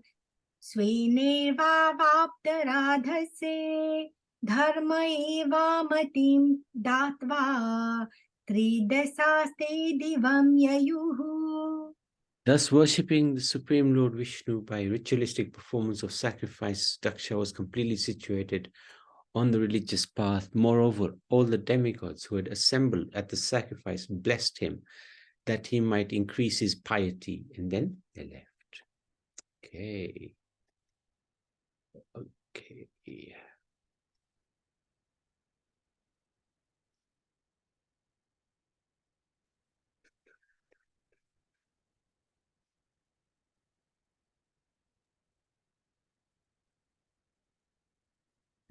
svenirvavaptaradhase dharma eva matim datva tridasaste divam yayuhu.
Thus, worshipping the Supreme Lord Vishnu by ritualistic performance of sacrifice, Daksha was completely situated on the religious path. Moreover, all the demigods who had assembled at the sacrifice blessed him that he might increase his piety, and then they left. Okay.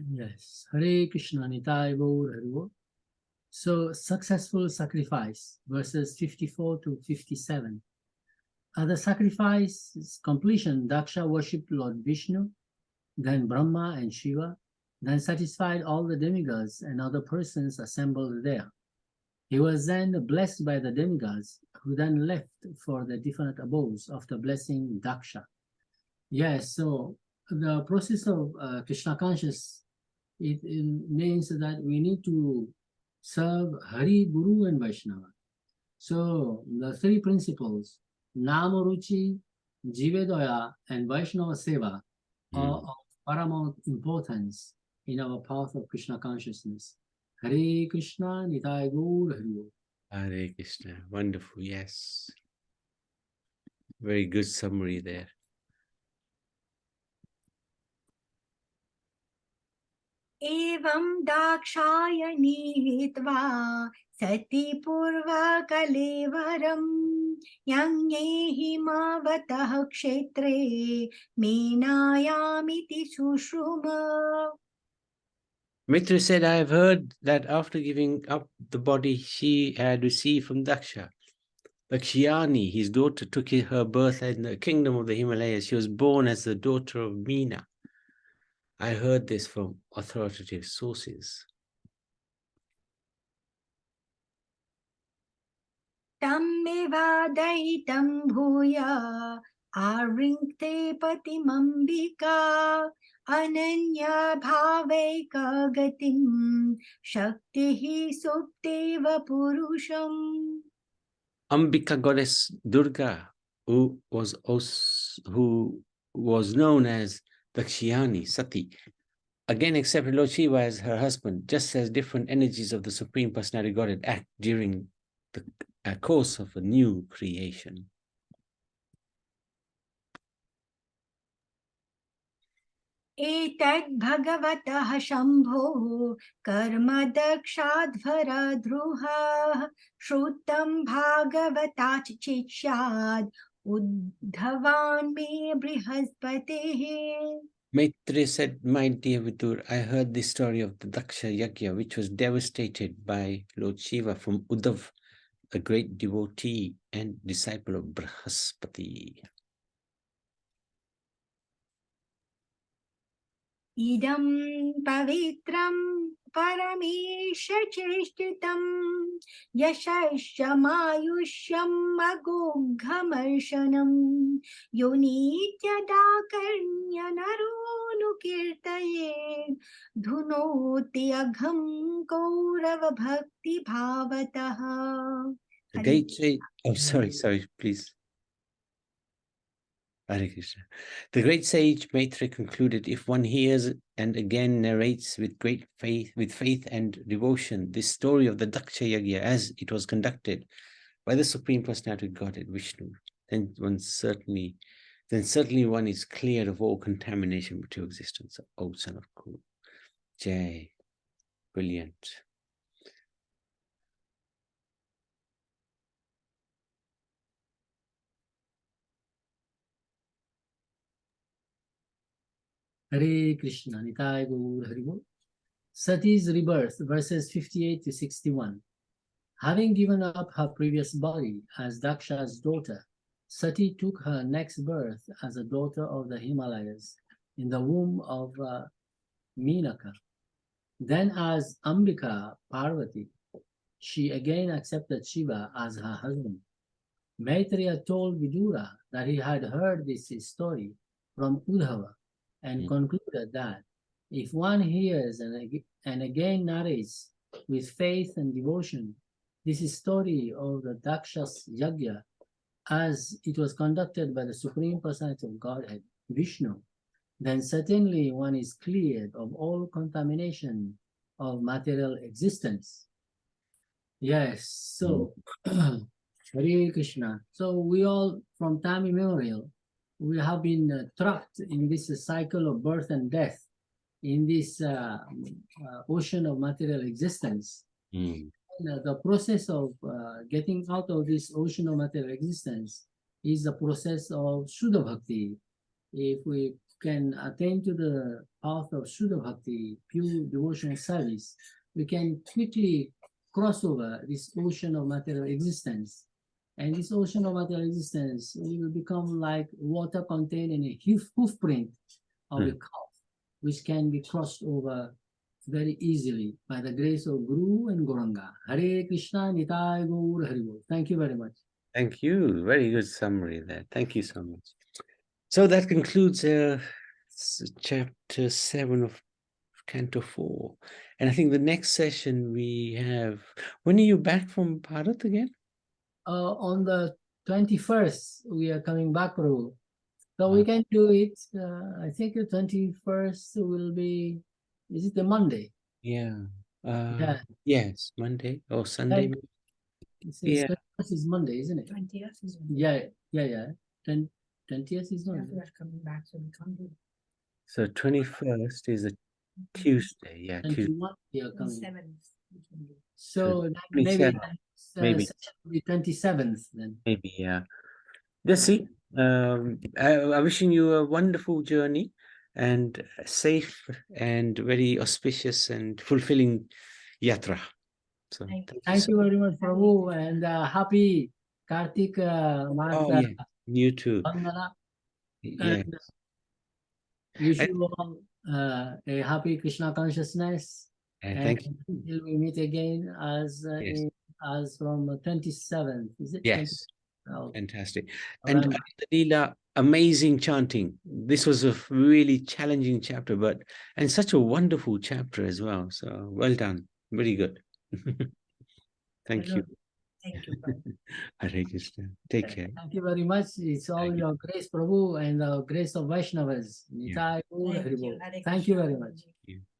Yes, Hare Krishna, Nitai Gaur Hari Bol. So, successful sacrifice, verses 54 to 57. At the sacrifice's completion, Daksha worshipped Lord Vishnu, then Brahma and Shiva, then satisfied all the demigods and other persons assembled there. He was then blessed by the demigods, who then left for the different abodes after blessing Daksha. Yes, so the process of Krishna conscious, it means that we need to serve Hari, Guru and Vaishnava. So the three principles, Nama Ruchi, Jivedaya and Vaishnava Seva are of paramount importance in our path of Krishna consciousness. Hare Krishna, Nitai Gaur Hari Bol.
Hare Krishna. Wonderful, yes. Very good summary there.
Evam dakshayani hitva sati purva kalevaram yang yehimavatah kshetre menayamiti sushruma.
Mitra said, I have heard that after giving up the body she had received from Daksha, Dakshyani, his daughter, took her birth in the kingdom of the Himalayas. She was born as the daughter of Meena. I heard this from authoritative sources.
Tammevadaitam bhuya arinkte patimambika ananya bhaveka gatim shaktihi sukteva purusham.
Ambika goddess Durga, who was known as Dakshyani Sati, again accepted Lord Shiva as her husband, just as different energies of the Supreme Personality Godhead act during the course of a new creation.
Etad bhagavatah shambho karma dakshadvara druha shrutam bhagavatach chichyad uddhavan me brihaspatihi.
Maitreya said, "My dear Vidur, I heard the story of the Daksha Yagya, which was devastated by Lord Shiva from Uddhav, a great devotee and disciple of Brihaspati."
Idam pavitram paramesha-cheshtitam yashashamayushyam agoghamarsanam yonityadakarnya naronu-kirtaye dhunoti agham kaurava bhakti bhavataha.
The great sage, oh, sorry, please. Hare Krishna. The great sage Maitreya concluded, if one hears and again narrates with great faith and devotion, this story of the Daksha Yagya as it was conducted by the Supreme Personality of Godhead, Vishnu, then certainly one is cleared of all contamination with your existence, O son of Kuru. Jai. Brilliant.
Hare Krishna, Nitai Gaur Hari Bol. Sati's rebirth, verses 58 to 61. Having given up her previous body as Daksha's daughter, Sati took her next birth as a daughter of the Himalayas in the womb of Menaka. Then as Ambika Parvati, she again accepted Shiva as her husband. Maitreya told Vidura that he had heard this story from Uddhava and concluded that if one hears and again narrates with faith and devotion this story of the Daksha's Yagya as it was conducted by the Supreme Personality of Godhead, Vishnu, then certainly one is cleared of all contamination of material existence. Yes, so Hare Krishna. So we all, from time immemorial, we have been trapped in this cycle of birth and death, in this ocean of material existence. The process of getting out of this ocean of material existence is the process of Shuddha Bhakti. If we can attain to the path of Shuddha Bhakti, pure devotional service, we can quickly cross over this ocean of material existence. And this ocean of material existence will become like water contained in a hoof print of a cow, which can be crossed over very easily by the grace of Guru and Gauranga. Hare Krishna, Nitai Gaur Hari Bol. Thank you very much.
Thank you. Very good summary there. Thank you so much. So that concludes chapter 7 of Canto 4. And I think the next session we have... When are you back from Bharat again?
On the 21st, we are coming back, Prabhu. So we can do it. I think the 21st will be... Is it the Monday?
Yeah.
Yeah.
Yes, Monday or Sunday.
Yeah. 21st is Monday, isn't it?
20th is Monday.
Yeah. 20th is Monday.
We are coming back, so we can't do it.
So 21st is a Tuesday. Yeah, Tuesday.
21st, we are coming.
7th.
So maybe
maybe.
The 27th then.
Maybe, yeah. Let's see. I'm wishing you a wonderful journey and safe and very auspicious and fulfilling yatra. So
thank you very much, Prabhu, and happy Kartik
yeah. You too.
Vandana.
Yeah.
Wish you all a happy Krishna consciousness.
And thank you.
Until we meet again as
Yes.
as from 27th. Is it?
Yes.
27th? Oh,
Fantastic. And Leela, amazing chanting. This was a really challenging chapter, and such a wonderful chapter as well. So well done. Very good. Thank you.
Thank you.
Hare Krishna. Take care.
Thank you very much. It's all your grace, Prabhu, and the grace of Vaishnavas. Nitai Gaur Hari Bol. Thank you very much.
Thank you.